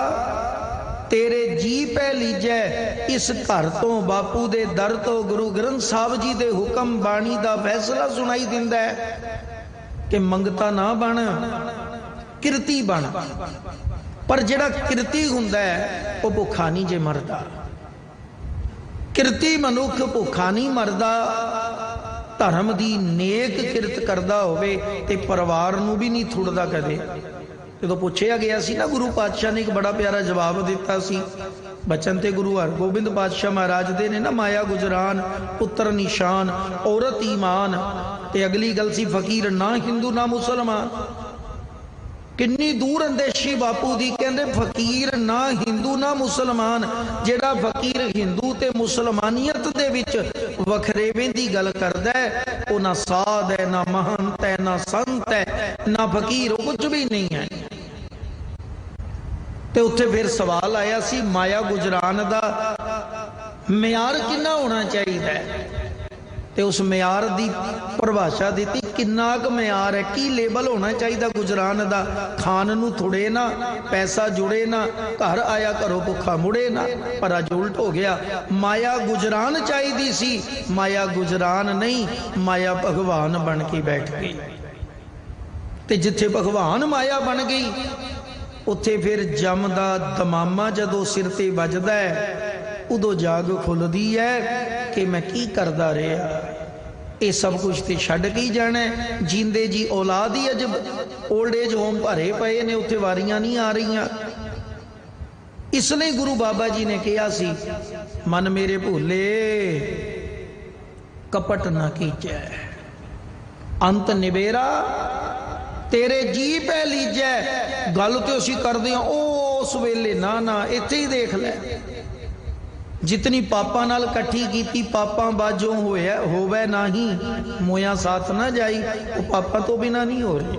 तेरे जी पै लीजै। इस घर तो बापू दे दर तो गुरु ग्रंथ साहब जी दे हुक्म बाणी दा फैसला सुनाई दिंदा है कि मंगता ना बन, किरती बन। पर जिहड़ा किरती हुंदा है वो भुखा नहीं जे मरदा। किरती मनुख भुखा नहीं मरदा। धर्म दी नेक किरत करदा होवे ते परिवार नूं भी नहीं थुड़दा कदे। जो पूछया गया सी ना, गुरु पातशाह ने एक बड़ा प्यारा जवाब दिता सी। बचन ते गुरु हरगोबिंद पातशाह महाराज दे ने ना, माया गुजरान पुत्र निशान औरत ईमान। ते अगली गल सी फकीर ना हिंदू ना मुसलमान। किन्नी दूर अंदेशी बापू दी, कहंदे फकीर ना हिंदू ना मुसलमान। जेड़ा फकीर हिंदू ते मुसलमानियत दे विच वखरेवें दी गल करदा है, वो ना साध है, ना महंत है, ना संत है, ना फकीर, कुछ भी नहीं है। ते उत्थे फिर सवाल आया सी, माया गुजरान दा म्यार किन्ना होना चाहिए? ते उस म्यार दी परिभाषा दी, किन्ना क म्यार है, की लेबल होना चाहिए गुजरान दा? खान नूं थुड़े ना, पैसा जुड़े ना, घर आया घरों भुखा मुड़े ना। पर अज उल्ट हो गया, माया गुजरान चाहिए सी, माया गुजरान नहीं, माया भगवान बन के बैठ गई। ते जिथे भगवान माया बन गई उत्थे फिर जम दा दमामा जदों सिर ते वजदा है, उदों जाग खुलदी है कि मैं की करदा रहा। ये सब कुछ तो छड्ड के ही जाना है। जींदे जी औलाद ही अज ओल्ड एज होम भरे पे ने, उत्थे वारियां नहीं आ रही। इसलिए गुरु बाबा जी ने कहा सी, मन मेरे भूले कपट ना कीजै, अंत निबेरा तेरे जी पै लीजै। गल तो असीं करदे हां उस वेले, ना ना इत्थे ही देख लै। जितनी पापा नाल कट्ठी कीती पापा बाजों होवे नाही, मोया साथ ना जाई, वो पापा तो बिना नहीं हो रही।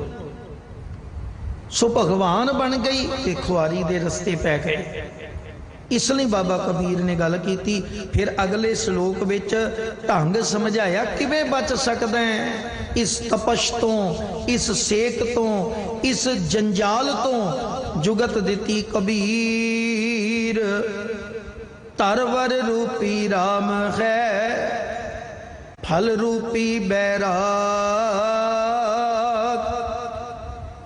सो भगवान बन गई ते खुआरी दे रस्ते पै गए। इसलिए बाबा कबीर ने गल की। फिर अगले श्लोक विच ढंग समझाया किवें बच सकदा है इस तपश तो, इस सेक तो, इस जंजाल तो। जुगत दिती कबीर तरवर रूपी राम है, फल रूपी बैराग,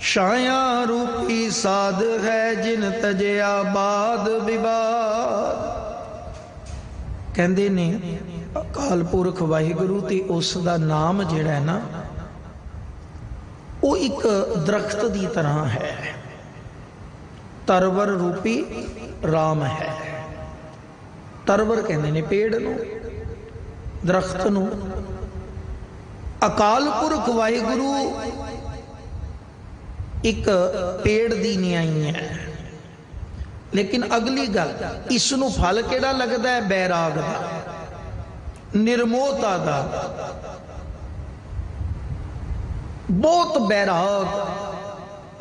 छाया रूपी साध है, जिन तजया बाद विवाद। कहते ने अकाल पुरख वाहिगुरु ते उस दा नाम जिहड़ा है ना, वो एक दरख्त की तरह है। तरवर रूपी राम है। तरवर कहते ने पेड़ नूं, दरख्त नूं अकाल पुरख वाहिगुरु एक पेड़ दी न्याई है। लेकिन अगली गल, इसनूं फल केड़ा लगदा है? बैराग दा, निर्मोहता दा। बहुत बैराग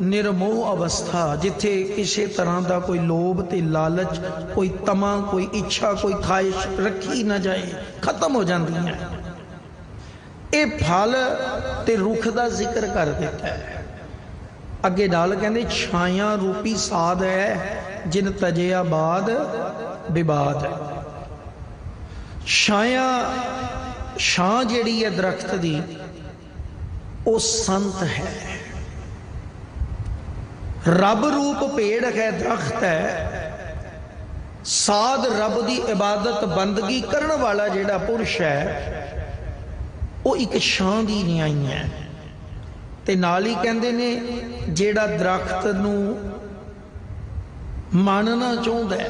निर्मोह अवस्था, जिथे किसी तरह का कोई लोभ ते लालच, कोई तमा, कोई इच्छा, कोई ख्वाहिश रखी ना जाए, खत्म हो जाती है। ये फल ते रुख का जिक्र कर देता है। अगे नाल कहंदे छाया रूपी साध है, जिन तजिया बाद विवाद। छाया छां जिहड़ी है दरख्त दी, वो संत है। रब रूप पेड़ है, दरख्त है। साध रब की इबादत बंदगी करने वाला जिहड़ा पुरुष है, वो एक छां दी न्याई है। ते नाल ही कहंदे ने जिहड़ा दरख्त नूं मानना चाहुंदा है,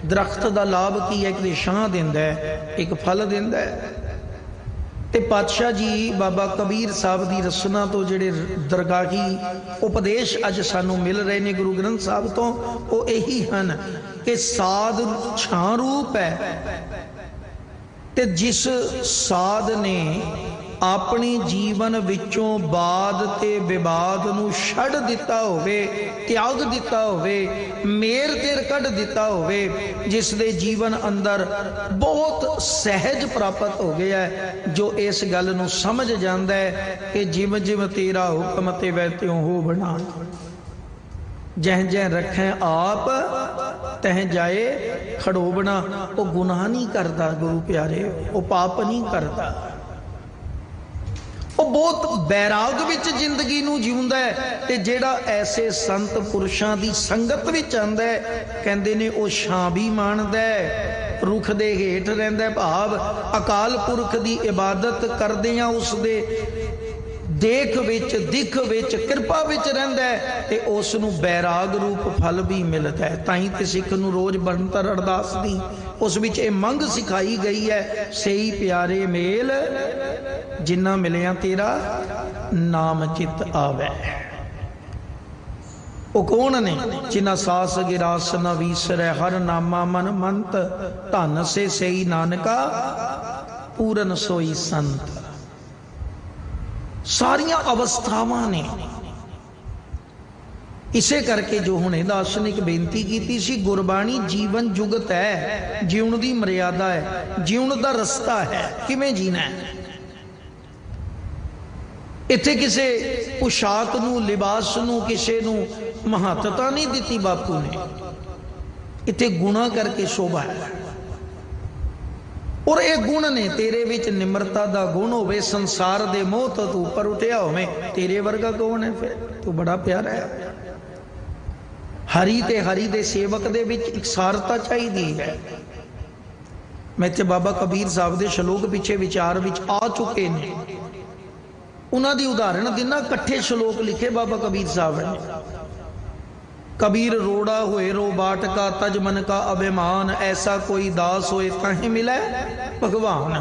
दरख्त का लाभ की है? कि छां दिंदा है, एक फल दिंदा है। ते पातशाह जी बाबा कबीर साहब की रसना तो जिहड़े दरगाही उपदेश अज सानू मिल रहे हैं गुरु ग्रंथ साहब तो, वो यही हैं कि साध छां रूप है। ते जिस साध ने अपने जीवन विचों बाद ते विवाद नूं छड़ दिता होवे, त्याग दिता होवे, मेर तेर कढ़ दिता होवे, जिस दे जीवन अंदर बहुत सहज प्राप्त हो गया है, जो इस गल नूं समझ जांदा है कि जिव जिव तेरा हुक्म ते वै त्यों हो बना, जह जह रखें आप तह जाए खड़ोबना। वो गुनाह नहीं करता गुरु प्यारे, वो पाप नहीं करता, वो बहुत बैराग विच जिंदगी नूं जीउंदा है। ते जेड़ा ऐसे संत पुरुषां दी संगत विच आंदा है, कहंदे ने वो छां भी माणदा है, रुख दे हेठ रहिंदा है। भाव अकाल पुरख दी इबादत करदियां उस दे देख विच, दिख विच, कृपा विच रहिंदा है, ते उस नूं बैराग रूप फल भी मिलता है। ताई ते सिख नूं रोज बनतर अरदास दी उस विच ये मंग सिखाई गई है, सही प्यारे मेल जिन्ना मिलिया तेरा नाम चित आवे। वो कौन ने? जिन्ना सास गिरास न वीसरै, हर नामा मन मंत, धन से सही नानका पूरन सोई संत। सारिया अवस्थावां ने इसे करके जो हुणे दास ने एक बेनती की सी, गुरबाणी जीवन जुगत है, जीवन की मर्यादा है, जीवन का रस्ता है, किवें जीना है। इत्थे किसे पोशाक नूं, लिबास नूं, किसे नूं महत्ता नहीं दी बापू ने। इत्थे गुणा करके शोभा है, और ये गुण ने तेरे विच निमरता दा गुण होवे, संसार दे मोह तो तू उपर उठिया होवे, तेरे वर्गा कौन है? फिर तू बड़ा प्यारा है। हरि ते हरि दे सेवक दे विच इकसारता चाहिदी है। मैं ते बाबा कबीर साहब दे श्लोक पिछे विचार विच आ चुके ने, उन्हां दी उदाहरण दिना। कट्ठे श्लोक लिखे बाबा कबीर साहब ने। कबीर रोड़ा होए रो बाट का, तज मन का अभिमान, ऐसा कोई दास होए ताहि मिले भगवान।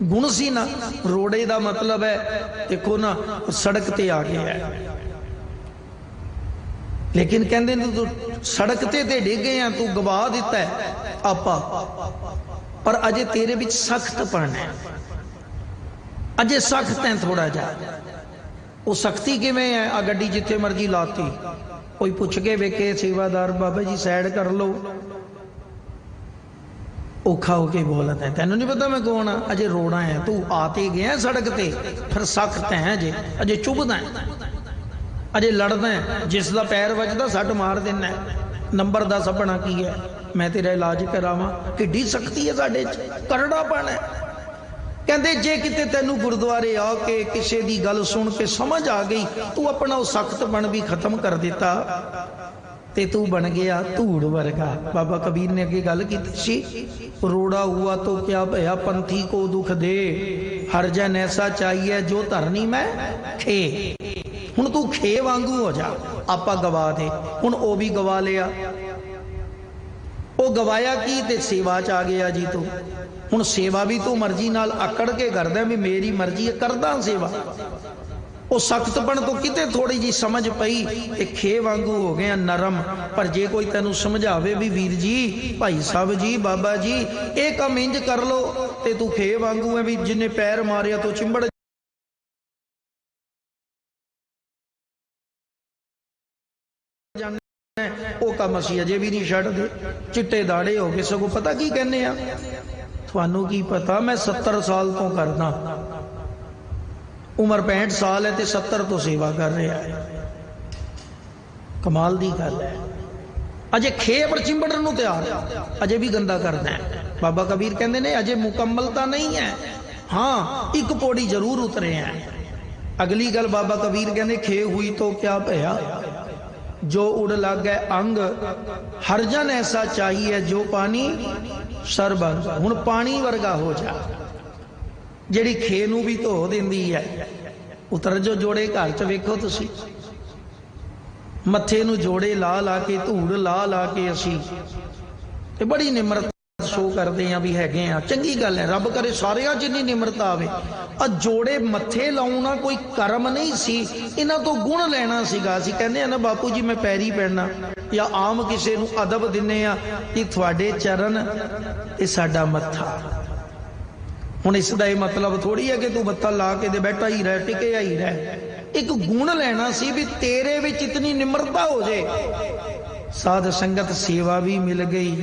गुण सी ना, रोड़े का मतलब है देखो ना सड़क ते आ गया है, लेकिन कहते तू सड़क ते डिग गया, तू गवा दिता है आपा, पर अजे तेरे विच सख्तपन है, अजे सख्त है थोड़ा जा। वो सख्ती किवें है? आ गड्डी जिथे मर्जी लाती, कोई पुछ के वेखे सेवादार बाबा जी साइड कर लो, औखा होके बोलता है तेन नहीं पता मैं कौन हाँ, अजे रोड़ा है, तू आते गया सड़क ते, फिर सख्त है अजे, अजे चुभदा है, अजे लड़दा है, जिसका पैर वजदा सट मार देना है, नंबर 10 अपना की है, मैं तेरा इलाज करावां। किड्डी सख्ती है साडे च, करड़ापन है। कहते जे किते तेनू गुरुद्वारे आके किसी की गल सुन के समझ आ गई, तू अपना सख्तपन भी खत्म कर दिता, ते तू बन गया धूड़ वर्गा। बाबा कबीर ने अगे गल की सी, रोड़ा हुआ तो क्या भया पंथी को दुख दे, हर जन ऐसा चाहिए जो धरनी मैं खे। हुण तू खे वांगू हो जा, आपा गवा दे, हुण ओ भी गवा लिया। ਉਹ ਗਵਾਇਆ ਕੀ ਤੇ ਸੇਵਾ ਚ ਆ ਗਿਆ ਜੀ ਤੂੰ। ਹੁਣ ਸੇਵਾ ਵੀ ਤੂੰ ਮਰਜ਼ੀ ਨਾਲ ਆਕੜ ਕੇ ਕਰਦਾ ਵੀ ਮੇਰੀ ਮਰਜ਼ੀ ਹੈ, ਕਰਦਾ ਸੇਵਾ। ਉਹ ਸਖਤਪਣ ਤੋਂ ਕਿਤੇ ਥੋੜੀ ਜੀ ਸਮਝ ਪਈ ਤੇ ਖੇ ਵਾਂਗੂ ਹੋ ਗਿਆ ਨਰਮ। ਪਰ ਜੇ ਕੋਈ ਤੈਨੂੰ ਸਮਝਾਵੇ ਵੀ ਵੀਰ ਜੀ, ਭਾਈ ਸਾਹਿਬ ਜੀ, ਬਾਬਾ ਜੀ, ਇਹ ਕੰਮ ਇੰਜ ਕਰ ਲੋ, ਤੇ ਤੂੰ ਖੇ ਵਾਂਗੂ ਹੈ ਵੀ ਜਿੰਨੇ ਪੈਰ ਮਾਰਿਆ ਤੂੰ ਚਿੰਬੜ ਉਹ ਕੰਮ ਅਸੀਂ ਅਜੇ ਵੀ ਨਹੀਂ ਛੱਡਦੇ। ਚਿੱਟੇ ਦਾੜੇ ਹੋ ਗਏ, ਸਗੋਂ ਪਤਾ ਕੀ ਕਹਿੰਦੇ ਆ, ਤੁਹਾਨੂੰ ਕੀ ਪਤਾ ਮੈਂ 70 ਸਾਲ ਤੋਂ ਕਰਦਾ, ਉਮਰ 65 ਸਾਲ ਹੈ ਤੇ 70 ਤੋਂ ਸੇਵਾ ਕਰ ਰਿਹਾ ਹੈ। ਕਮਾਲ ਦੀ ਗੱਲ ਹੈ। ਅਜੇ ਖੇਪੜ ਚਿੰਬੜਨ ਨੂੰ ਤਿਆਰ, ਅਜੇ ਵੀ ਗੰਦਾ ਕਰਦਾ ਹੈ। ਬਾਬਾ ਕਬੀਰ ਕਹਿੰਦੇ ਨੇ ਅਜੇ ਮੁਕੰਮਲਤਾ ਨਹੀਂ ਹੈ, ਹਾਂ ਇੱਕ ਪੌੜੀ ਜ਼ਰੂਰ ਉਤਰੇ ਹੈ। ਅਗਲੀ ਗੱਲ ਬਾਬਾ ਕਬੀਰ ਕਹਿੰਦੇ ਖੇ ਹੋਈ ਤੋਂ ਕਿਆ ਭਇਆ, जो उड़ लग गए अंग, हरजन ऐसा चाहिए जो पानी सरबंग। हुण पानी वर्गा हो जा, जिहड़ी खे नूं भी धो दिंदी है। उतर जो जोड़े घर च वेखो तुसी, मत्थे नूं जोड़े ला ला के, धूड़ ला ला के असी ते बड़ी निमरता शो करते हैं भी हैगे आ। चंगी गल है, रब करे सारियां च इन्नी निमरता आवे। आ जोड़े मत्थे लाउणा कोई कर्म नहीं सी, इन्हां तो गुण लेना सीगा। असीं कहंदे आ ना बापू जी मैं पैरी पैणा, या आम किसे नूं अदब दिन्ने आ कि तुहाडे चरण ते साडा मत्था। हुण इसदा ये मतलब थोड़ी है कि तू मत्था ला के ते बैठा ही रह, टिके ही रह। एक गुण लेना सी भी तेरे विच इतनी निमरता हो जाए। साध संगत सेवा भी मिल गई,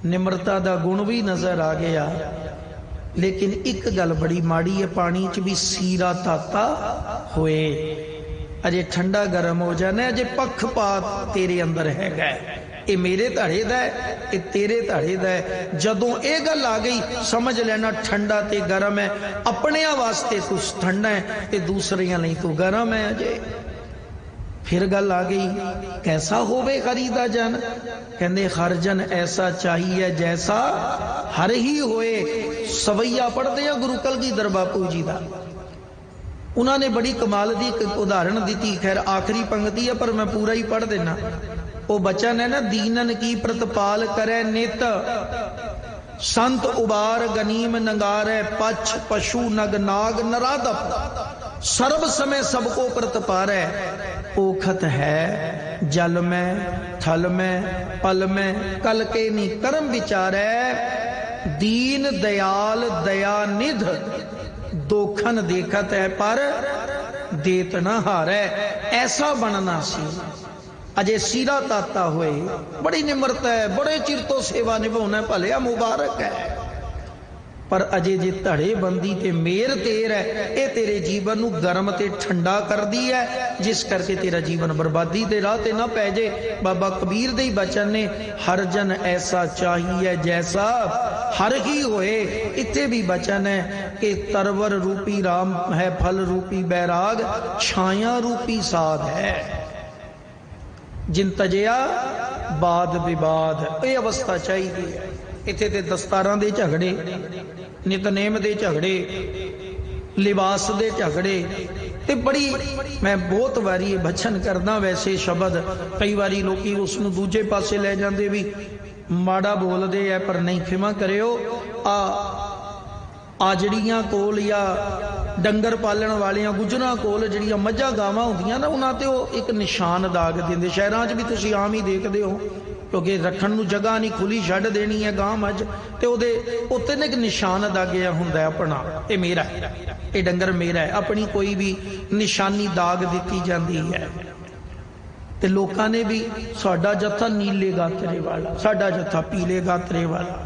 निमरता दा गुण भी नजर आ गया। लेकिन एक गल बड़ी माड़ी है, पानी च भी सीरा ताता होए। अजे ठंडा गर्म हो जाना, अजे पक्षपात तेरे अंदर हैगा। ये मेरे धड़े दा है, ये तेरे धड़े दा है। जदों ये गल आ गई समझ लेना ठंडा ते गर्म है। अपने वास्ते तू ठंडा है ते दूसरियां नहीं तू गर्म है। अजे फिर गल आ गई कैसा होवे खरीदा जन, कहंदे हर जन ऐसा चाहिए जैसा हर ही होए। सवैया पढ़ते हैं गुरु कलगीधर बापू जी का, उन्होंने बड़ी कमाल दी एक उदाहरण दी। खैर आखिरी पंक्ति है पर मैं पूरा ही पढ़ देना। वो बचन है ना, दीनन की प्रतिपाल करे नित, संत उबार गनीम नंगारे, पछ पशु नग नाग नरादप, सर्व समय सबको प्रतिपारे। ओखत है जल में थल में पल में, कल के नी कर्म विचारे, दीन दयाल दया निध, दोखन देखत है पर देत न हारे। ऐसा बनना सी। अजे सीरा ताता होए, बड़ी निमरता है, बड़े चिर तो सेवा निभाना भलिया मुबारक है। पर अजे जे धड़े बंदी ते मेर तेर है, ये तेरे जीवन नू गर्म ते ठंडा कर दी है, जिस करके तेरा जीवन बर्बादी दे राह ते ना पै जे। बाबा कबीर दे बचन ने, हर जन ऐसा चाहिए जैसा हर ही होए। इत्थे भी बचन है कि तरवर रूपी राम है, फल रूपी बैराग, छाया रूपी साध है। जिन तजया बाद विवाद, ये अवस्था चाहिए। इत्थे ते दस्तारां दे झगड़े, नितनेम दे झगड़े, लिबास दे झगड़े ते बड़ी, मैं बहुत वारी बचन करदा। वैसे शब्द कई वारी लोकी उसनू दूजे पासे ले जाते भी माड़ा बोलते है, पर नहीं खिमा करियो। आजड़ियां कोल या डंगर पालन वालियां गुजरां कोल जिहड़ियां मझां गावां हुंदियां ना, उन्हां ते वो एक निशान दाग दिंदे। शहरां 'च भी तुसीं आम ही देखदे हो, क्योंकि रखण नूं जगह नहीं, खुली छड्ड देनी है गां मझ, ते ओहदे उत्ते एक निशान दागिया हुंदा अपना, ये मेरा है, ये डंगर मेरा है। अपनी कोई भी निशानी दाग दिती जाती है। ते लोकां ने भी साडा जत्था नीले गातरे वाला, साडा जत्था पीले गातरे वाला,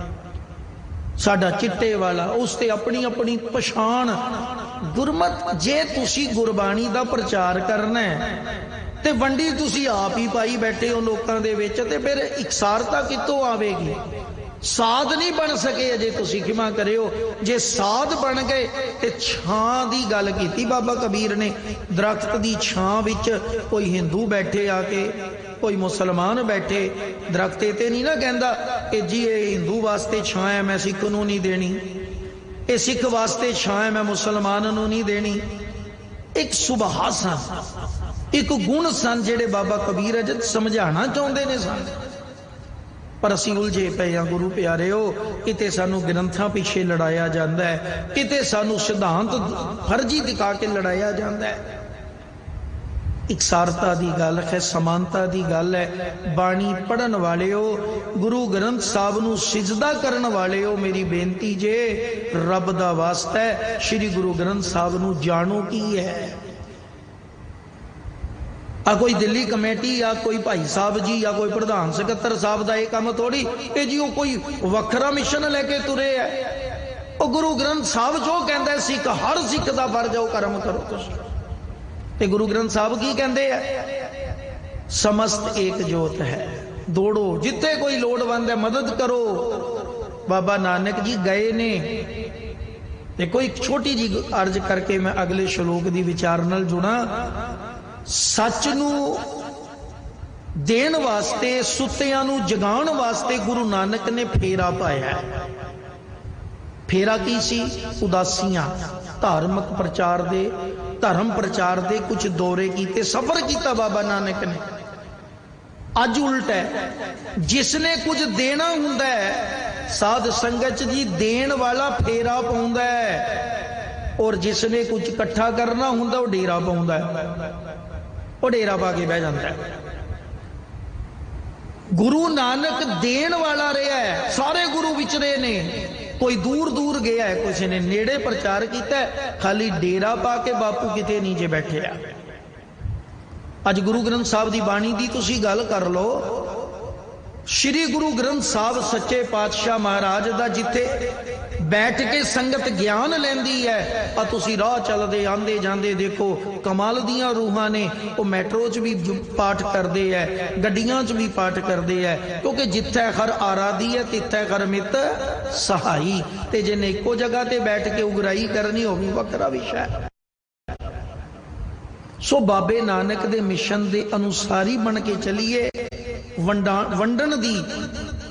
साडा चिट्टे वाला, उसते अपनी अपनी पछाण। गुरमत जे तुसी गुरबाणी दा प्रचार करना है ते वंडी तुसी आप ही पाई बैठे हो लोकां दे विच, ते फिर इकसारता कितों आवेगी? साध नहीं बन सके अजे, तुसी खिमा करियो। जे साध बन गए ते छां दी गल कीती बाबा कबीर ने। दरख्त दी छां विच कोई हिंदू बैठे आके, कोई मुसलमान बैठे, दरख्त ते नहीं ना कहंदा कि जी ये हिंदू वास्ते छां है मैं सिख नूं नहीं देनी, ये सिख वास्ते छां है मैं मुसलमान नूं नहीं देनी। एक सुभाव सन, एक गुण सन जेड़े बाबा कबीर अज समझाना चाहते ने सन, पर असी उलझे पे हाँ गुरु प्यारिओ, किते सानू ग्रंथां पिछे लड़ाया जाता है, किते सानू सिद्धांत फर्जी दिखा के लड़ाया जाता है। इकसारता दी गल है, समानता दी गल है। बाणी पढ़न वालेओ, गुरु ग्रंथ साहब नू सिजदा करन वालेओ, मेरी बेनती जे रब दा वास्ता है श्री गुरु ग्रंथ साहब नू जानो की है। आ कोई दिल्ली कमेटी या कोई भाई साहब जी या कोई प्रधान सकत्तर साहब का यह काम थोड़ी ये जी, वो कोई वखरा मिशन लेके तुरे है। वो गुरु ग्रंथ साहब जो कहता सिख, हर सिख का फर्ज है कर्म करो तुसीं। ते गुरु ग्रंथ साहब की कहते हैं, समस्त एक जोत है, दौड़ो जिथे कोई लोड़वंद है मदद करो। बाबा नानक जी गए ने, देखो एक छोटी जी अर्ज करके मैं अगले श्लोक की विचार नाल जुड़ा। सच नू देण वास्ते, सुत्तियां नू जगाण वास्ते गुरु नानक ने फेरा पाया। फेरा की सी? उदासियां, धार्मिक प्रचार दे, धर्म प्रचार दे कुछ दौरे कीते, सफर किया बाबा नानक ने। अज उल्ट है, जिसने कुछ देना हुंदा है साध संगत जी देण वाला फेरा पाउंदा है, और जिसने कुछ इकट्ठा करना हुंदा वो डेरा पाउंदा है, वो डेरा पा के बह जाता है। गुरु नानक देण वाला रहा है, सारे गुरु विचरे ने, कोई दूर दूर गया है, किसी ने नेड़े प्रचार किया है, खाली डेरा पा के बापू किते नीचे बैठे आ। अज गुरु ग्रंथ साहब की बाणी की तुसी गल कर लो, श्री गुरु ग्रंथ साहब सच्चे पातशाह महाराज का जिथे बैठ के संगत ज्ञान लैंदी है, और तुसी राह चलते आंदे जांदे देखो कमाल दियां रूहां ने, वो मैट्रो च भी पाठ करते हैं, गड्डियां च भी पाठ करते हैं, क्योंकि जिथे हर आराधी है तिथे हर मित सहाई। ते जिन्हें एको जगह ते बैठ के उगराई करनी हो भी वखरा विषय। सो बाबे नानक दे मिशन दे अनुसारी बन के चलीए, वंडन दी,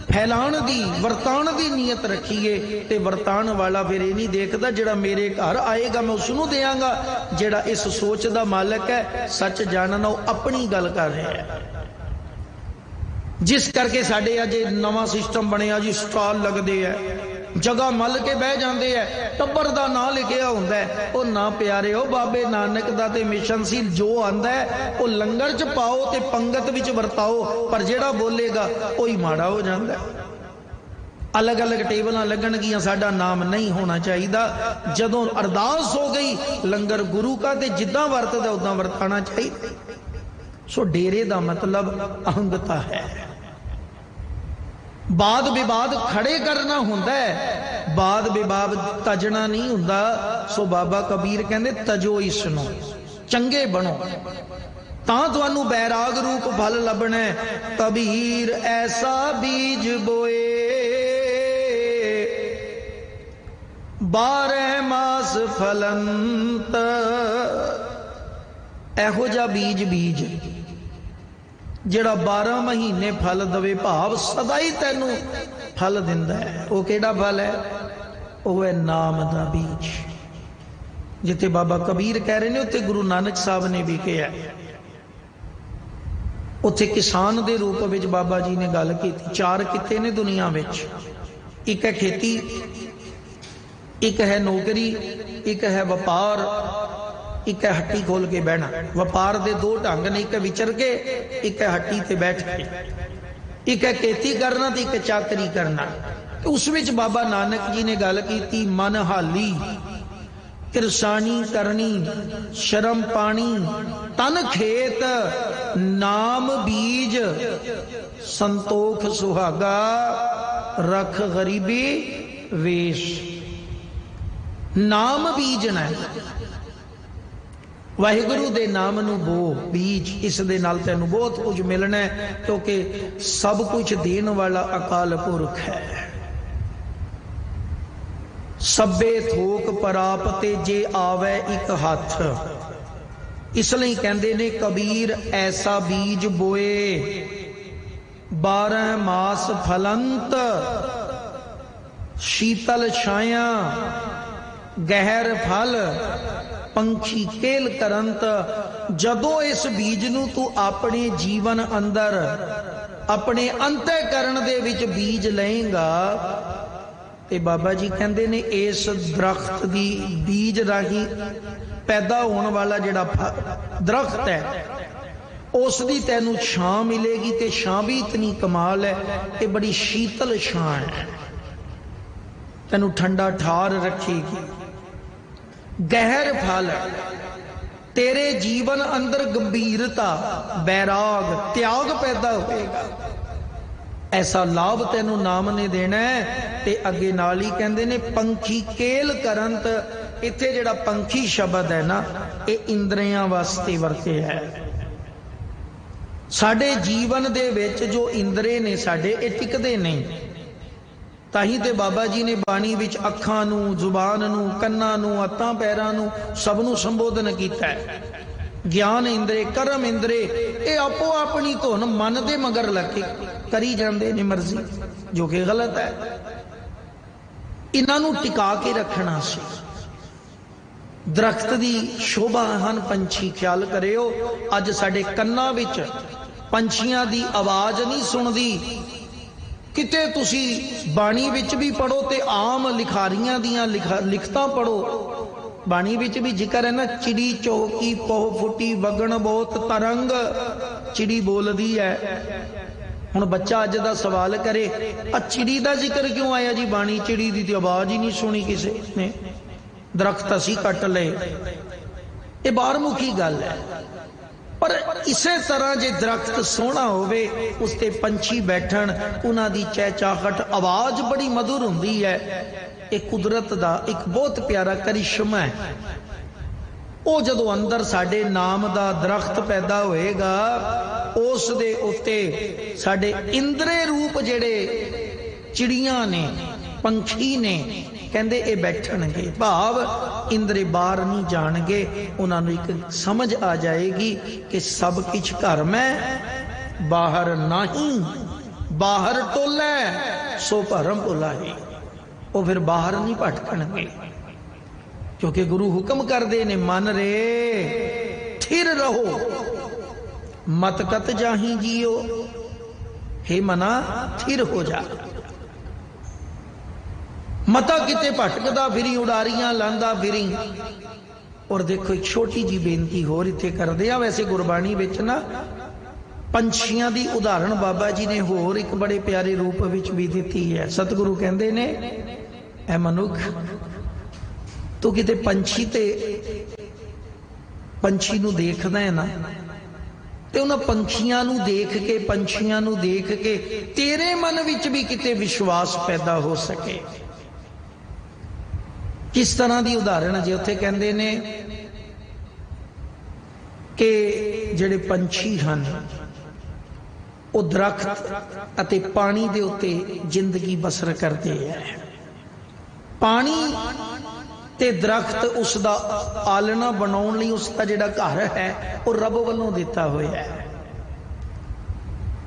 फैलाण दी, वरताण दी नीयत रखीए। ते वरताण वाला फिर ये नहीं देखता जिहड़ा मेरे घर आएगा मैं उसनूं देंगा, जिहड़ा इस सोच दा मालक है सच जानना वो अपनी गल कर रहा है। जिस करके साडे अज नवां सिस्टम बनिया जी, स्टाल लगते हैं, जगह मल के बह जाते हैं, टब्बर का नां लिखिया होंदा है। वो ना प्यारे हो बाबे नानक दा ते मिशन सी, जो आंदा है वो लंगर च पाओ ते पंगत विच वरताओ, पर जेड़ा बोलेगा वही माड़ा हो जाता है। अलग अलग टेबल लगन गियां, साडा नाम नहीं होना चाहिए। जदों अरदास हो गई लंगर गुरु का, ते जिद्दां वरतदा उदां वरताना चाहिए। सो डेरे का मतलब अहंगता है। वाद विवाद खड़े करना होंदा है, वाद विवाद तजना नहीं हुंदा। सो बाबा कबीर कहंदे तजो इसनों, चंगे बनो तां तुहानू बैराग रूप फल लभना है। कबीर ऐसा बीज बोए 12 मास फलंत, एहो जा बीज बीज जिहड़ा 12 महीने फल दवे, भाव सदा ही तैनू फल दिंदा है। वो केड़ा फल है? वो है नाम दा बीज। जिथे बाबा कबीर कह रहे ने उत्थे गुरु नानक साहब ने भी कहा। उत्थे किसान दे रूप में बाबा जी ने गल की। 4 किते ने दुनिया में, एक है खेती, एक है नौकरी, एक है व्यापार, एक है हट्टी खोल के बहना। व्यापार दे 2 ढंग ने, एक विचर के, एक है हट्टी ते बैठ के। एक है खेती करना ते एक चाकरी करना। तो उस विच बाबा नानक जी ने गल की, मन हाली किरसानी करनी, शर्म पानी तन खेत, नाम बीज संतोख सुहागा, रख गरीबी वेश। नाम बीजना, वाहिगुरु दे नाम नू बो बीज, इस दे नाल तैनू बहुत कुछ मिलना है, क्योंकि सब कुछ देने वाला अकाल पुरख है। सब्बे थोक परापते जे आवे एक हाथ, इसलिए कहते ने कबीर ऐसा बीज बोए 12 मास फलंत, शीतल छाया गहर फल पंछी केल करंत। जदों इस बीज नूं तू अपने जीवन अंदर अपने अंतःकरण दे विच बीज लएगा ते बाबा जी कहंदे ने इस दरख्त दी बीज राही पैदा होने वाला जिहड़ा दरख्त है उस दी तैनूं छां मिलेगी ते छां भी इतनी कमाल है, ये बड़ी शीतल छां है, तैनूं ठंडा ठार रखेगी। गहर फल, तेरे जीवन अंदर गंभीरता, बैराग, त्याग पैदा होएगा, ऐसा लाभ तेनू नाम ने देना है। ते अगे नाल ही कहंदे ने पंखी केल करंत, इत्थे जिहड़ा पंखी शब्द है ना ये इंद्रियां वास्ते वरते है। साडे जीवन दे विच जो इंद्रे ने साडे ये टिकदे नहीं, ताही ते बाबा जी ने बाणी विच अखां नूं, जुबान नूं, कन्नां नूं, हत्थां पैरां नूं सब नूं संबोधन कीता है। ज्ञान इंद्रे, कर्म इंद्रे ये आपो अपनी धुन मन दे मगर लग के करी जांदे ने मर्जी, जो कि गलत है। इन्हां नूं टिका के रखना सी। दरख्त दी शोभा हन पंछी, ख्याल करियो अज साडे कन्नां विच पंछियां दी आवाज नहीं सुनदी। किते तुसी बाणी विच भी पढ़ो ते आम लिखारियां दियां लिखतां पढ़ो, बाणी विच भी जिक्र है ना, चिड़ी चौकी पोह फुटी वगण बहुत तरंग, चिड़ी बोलदी है। हुण बच्चा अज दा सवाल करे आ चिड़ी दा जिक्र क्यों आया जी बाणी, चिड़ी दी तो आवाज ही नहीं सुनी किसी ने, दरख्त असी कट ले, ये बाहरमुखी गल है। पर इसे तरह जे दरख्त सोहना होवे उसते पंछी बैठन, उन्हां दी चहचाहट आवाज बड़ी मधुर हुंदी है। एक कुदरत दा एक बहुत प्यारा करिश्मा है। वो जदों अंदर साडे नाम दा दरख्त पैदा होएगा, उस दे उत्ते साडे इंद्रे रूप जेड़े चिड़ियां ने, पंछी ने, कहंदे ये बैठणगे, भाव इंद्रे बाहर नहीं जाणगे। उन्हां नूं एक समझ आ जाएगी कि सब कुछ घर में बाहर नहीं, बाहर टोला सो भरम भुलाही। वो फिर बाहर नहीं भटकणगे, क्योंकि गुरु हुक्म करदे ने मन रे थिर रहो, मत कत जाही जियो, हे मना थिर हो जा, मता किते भटकदा फिरी, उड़ारियां लांदा फिरी। और देखो एक छोटी जी बेनती होर इत्थे करदे आ, वैसे गुरबाणी विच ना पंछियां दी उदाहरण बाबा जी ने होर एक बड़े प्यारे रूप विच भी दिती है। सतगुरु कहंदे ने ऐ मनुख तू किते पंछी ते पंछी नूं देखदा है ना, ते उन्हां पंछियां नूं देख के, पंछियां नूं देख के तेरे मन विच भी किते विश्वास पैदा हो सके। किस तरह की उदाहरण जे उत्थे कहंदे ने कि जिहड़े पंछी हन वो दरख्त अते पानी दे उत्ते जिंदगी बसर करते हैं। पानी ते दरख्त उसका आलना बनाउण लई उसका जिहड़ा घर है वो रब वल्लों दिता होया है।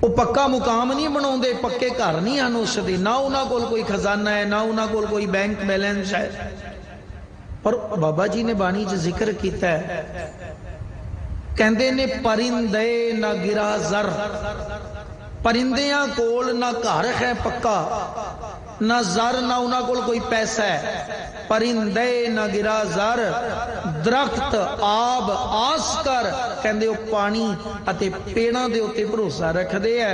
वो पक्का मुकाम नहीं बनाउंदे, पक्के घर नहीं हन उसदे, ना उन्हां कोल कोई खजाना है, ना उन्हां कोल कोई बैंक बैलेंस है। पर बाबा जी ने बाणी च जिक्र किया है, कहंदे ने परिंदे ना गिरा जर, परिंदियां कोल ना घर है पक्का, ना जर, ना उन्हां कोल कोई पैसा है। परिंदे ना गिरा जर, दरख्त आब आस कर, कहंदे वो पानी अते पेड़ां दे उत्ते भरोसा रखदे है,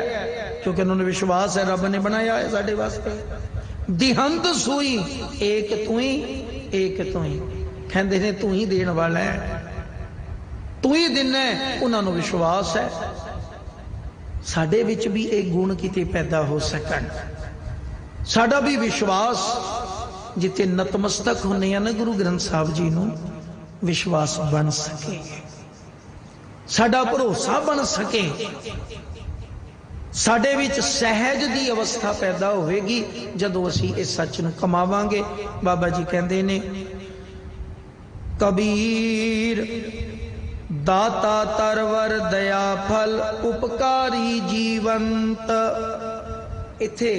क्योंकि उन्होंने विश्वास है रब ने बनाया है साडे वास्ते। दिहंत सूई एक तू ही, एक तू ही, कहंदे ने तू ही देण वाला है, तू ही दिना है, उन्होंने विश्वास है। साडे विच भी एक गुण किते पैदा हो सकन, साडा भी विश्वास जिते नतमस्तक होने ना गुरु ग्रंथ साहब जी नूं विश्वास बन सके, साडा भरोसा बन सके, साडे विच सहज दी अवस्था पैदा होगी जदों असी इस सच नूं कमावांगे। बाबा जी कहंदे ने कबीर दाता तरवर दया फल उपकारी जीवंत। इथे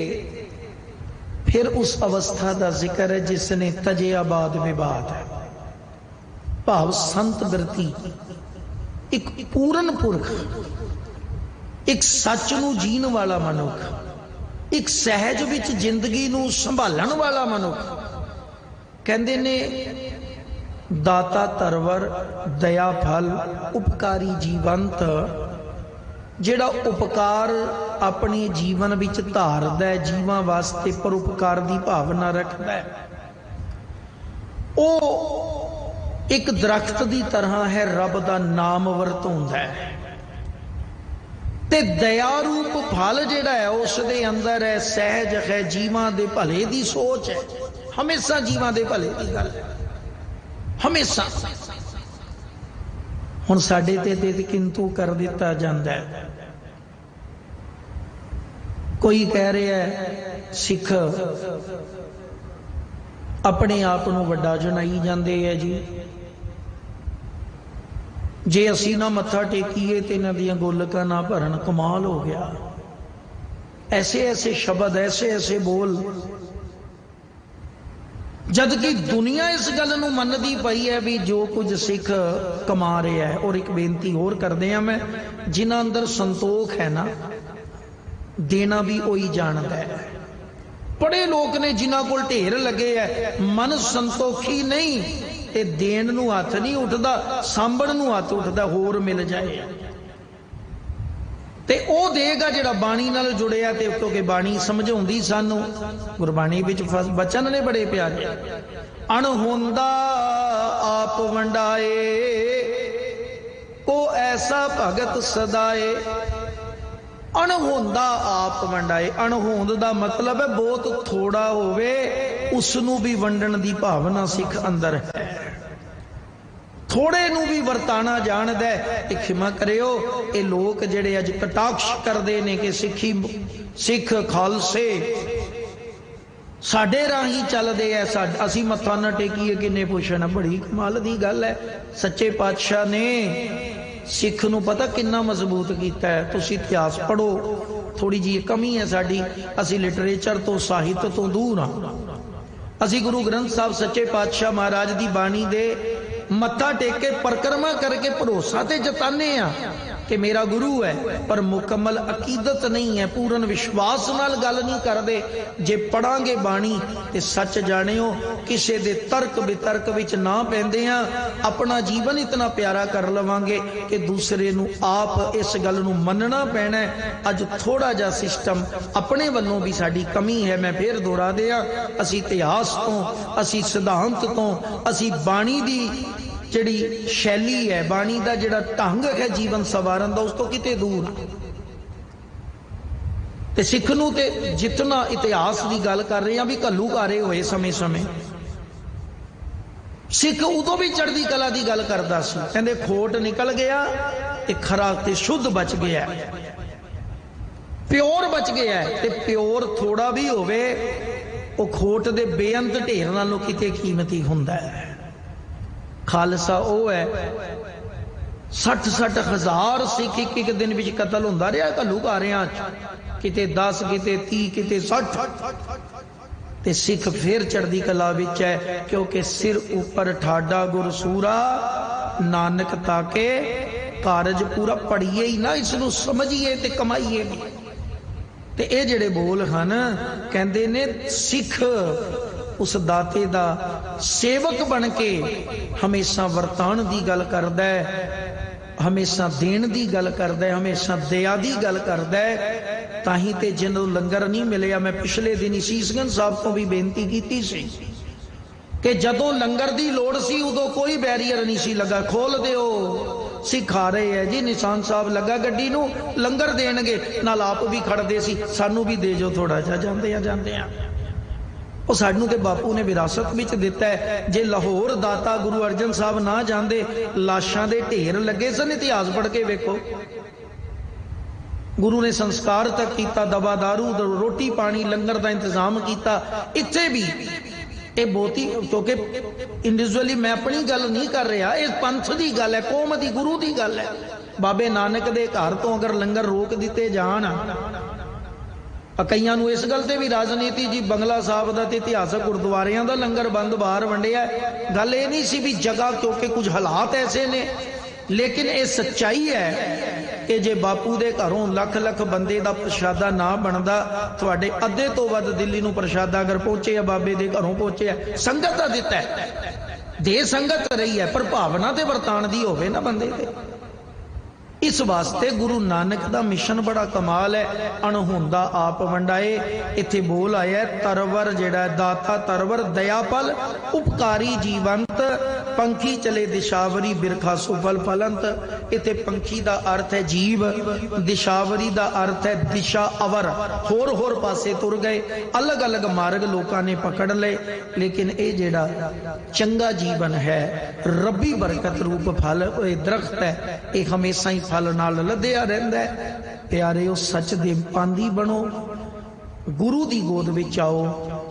फिर उस अवस्था का जिक्र है जिसने तजे आबाद विवाद है, भाव संत वृत्ति एक पूਰਨ पुरख, एक सच नूं जीण वाला मनुख, एक सहज विच जिंदगी नूं संभालण वाला मनुख। कहंदे ने दाता तरवर, दया फल, उपकारी जीवंत, जिहड़ा उपकार अपने जीवन विच धारदा है, जीवां वास्ते परोपकार दी भावना रखदा है, ਉਹ एक दरख्त की तरह है, रब का नाम वरताउंदा है। ते दया रूप फल जिहड़ा है उस दे अंदर है, सहज है, जीवां दे भले दी सोच है, हमेशा जीवां दे भले दी गल है, हमेशा। हुण साडे ते किंतु कर दिता जांदा है। कोई कह रहा है सिख अपने आप को वड्डा जनाई जाते हैं जी, जे असी ना मत्था टेकीए तो इन्हां दियां गोलकां ना भरन, कमाल हो गया। ऐसे ऐसे शब्द, ऐसे ऐसे बोल, जबकि दुनिया इस गल नूं मनदी पई है भी जो कुछ सिख कमा रहा है। और एक बेनती होर करदे हां मैं, जिन्हां अंदर संतोख है ना, देना भी वही जानता है। बड़े लोग ने जिन्हां कोल ढेर लगे है, मन संतोखी नहीं ते देण नूं हथ नहीं उठदा, सांभण नूं हथ उठदा, होर मिल जाए ते ओ देगा जिहड़ा बाणी नाल जुड़िया। ते क्योंकि बाणी समझाउंदी सानू, गुरबाणी विच बचन ने बड़े प्यारे, अणहोंदा आप वंडाए, को ऐसा भगत सदाए। अणहोंदा आप वंडाए, अणहोंद दा मतलब है बहुत थोड़ा होवे, उसनू भी वंडण दी भावना सिख अंदर है। थोड़े नू भी वरताना जानदा है। खिमा करियो, ये लोग जिहड़े अज कटाक्ष करदे ने कि सिखी सिख खालसे साडे राही चलदे है, असी मत्था ना टेकीए किन्ने पुछना। बड़ी कमाल दी गल है। सच्चे पातशाह ने सिख नूं पता किन्ना मजबूत कीता है। तुसीं इतिहास पढ़ो, थोड़ी जी कमी है साडी, असी लिटरेचर तो साहित्य तो दूर हाँ। असी गुरु ग्रंथ साहब सच्चे पातशाह महाराज दी बाणी दे मत्था टेक के परिक्रमा करके भरोसा ते जताने आ कि मेरा गुरु है, पर मुकम्मल अकीदत नहीं है, पूर्ण विश्वास नाल गल नहीं करदे। जे पढ़ांगे बाणी ते सच जानियो, किसे दे तर्क वितर्क विच ना पैंदे आ, अपना जीवन इतना प्यारा कर लवांगे कि दूसरे नूं आप इस गल नूं मनना पैना है। अज थोड़ा जा सिस्टम अपने वल्लों भी साडी कमी है। मैं फिर दोहरा दिया, असी इतिहास तो, असी सिद्धांत तो, असी बाणी दी जिहड़ी शैली है, बाणी का जिहड़ा ढंग है जीवन सवारन दा, उस तो किते दूर। ते सिख नूं ते जितना इतिहास की गल कर रहे हैं भी घल्लूघारे होए समय समय, सिख उदों भी चढ़दी कला की गल करदा सी। कहंदे खोट निकल गया ते खरा ते शुद्ध बच गया, प्योर बच गया। ते प्योर थोड़ा भी होवे, वो खोट दे बेअंत ढेर नालों किते कीमती हुंदा है। खालसा वो है 60-60 हज़ार सिख एक एक दिन विच कतल हुंदा रहा घल्लूघारियां, किते 10 किते 30 किते 60। ते सिख फिर चढ़दी कला विच है, क्योंकि सिर ऊपर ठाडा गुरसूरा, नानक ताके कारज पूरा। पढ़िए ही ना, इसनूं समझिए ते कमाइए भी। ते ये जिहड़े बोल हन, कहंदे ने सिख उस दाते दा सेवक बन के हमेशा वरतान की गल करदा है, हमेशा देण की गल करदा है, हमेशा दया की गल करदा है। ताही ते जिन्हों लंगर नहीं मिलिया, मैं पिछले दिन सीसगंज साहब को भी बेनती की सी कि जदों लंगर की लोड़ सी उदों कोई बैरीयर नहीं सी लगा, खोल दिओ सिख आ रहे हैं जी। निशान साहब लगा गड्डी नूं, लंगर देणगे, नाल आप भी खड़दे सी, सानू भी दे जो थोड़ा जा, जांदे आ। वो सानू ते बापू ने विरासत विच दिता है। जे लाहौर दाता गुरु अर्जन साहब ना जांदे, लाशां दे ढेर लगे सन। इतिहास पढ़ के वेखो, गुरु ने संस्कार तक किया, दवा दारू रोटी पानी लंगर का इंतजाम किया। इत्थे भी ये बहुती, क्योंकि इंडिविजुअली मैं अपनी गल नहीं कर रहा, इस पंथ की गल है, कौम की गुरु की गल है। बाबे नानक दे घर तो अगर लंगर रोक दिते जान, कईयां नूं इस गल ते भी राजनीति जी, बंगला साहब का ते इतिहासक गुरुद्वारियां दा लंगर बंद बाहर वंडिया। गल ये नहीं सी भी जगह, क्योंकि कुछ हालात ऐसे ने लेकिन ये सच्चाई है कि जे बापू दे घरों लख लख बंदे दा प्रशादा ना बनदा, तुहाडे अद्धे तो वध दिल्ली नूं प्रशादा अगर पहुंचे बाबे दे घरों पहुंचे संगत दा दिता है, दे संगत रही है, पर भावना ते वरतान दी होवे ना बंदे ते। इस वास्ते गुरु नानक दा मिशन बड़ा कमाल है। अणहुंदा आप वंडाए, इत्थे बोल आया तरवर जेड़ा दाता तरवर दयापल उपकारी जीवंत पंखी चले दिशावरी बिरखा सुफल फलंत। इत्थे पंखी दा अर्थ है जीव, दिशावरी दा अर्थ है दिशा अवर, होर पासे तुर गए, अलग अलग मार्ग लोकां ने पकड़ ले, लेकिन ये जेड़ा चंगा जीवन है रब्बी बरकत रूप फल दरख्त है, ये हमेशा ही फल नाल लदया रहिंदा है। प्यारे सच दे पांदी बनो, गुरु दी गोद विच आओ,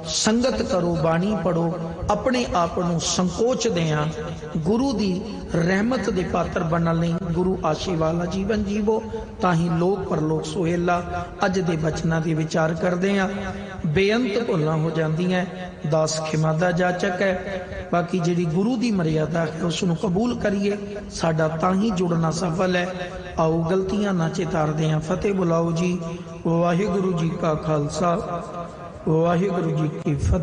संगत करो, बाणी पढ़ो, अपने आप को संकोच दें, गुरु दी रहमत दे पात्र बनने लई गुरु आशी वाला जीवन जीवो, ताही लोक परलोक सुहेला। अज दे बचना दे विचार करते हैं, बेअंत भुल्लां हो जांदियां, दास खिमा दा जाचक है। बाकी जिहड़ी गुरु दी मर्यादा है उसनूं कबूल करिए, साडा ताही जुड़ना सफल है। आओ गलतियां ना चितारदे हैं, फतेह बुलाओ जी। वाहिगुरु जी का खालसा, वाहिगुरु जी की फतेह।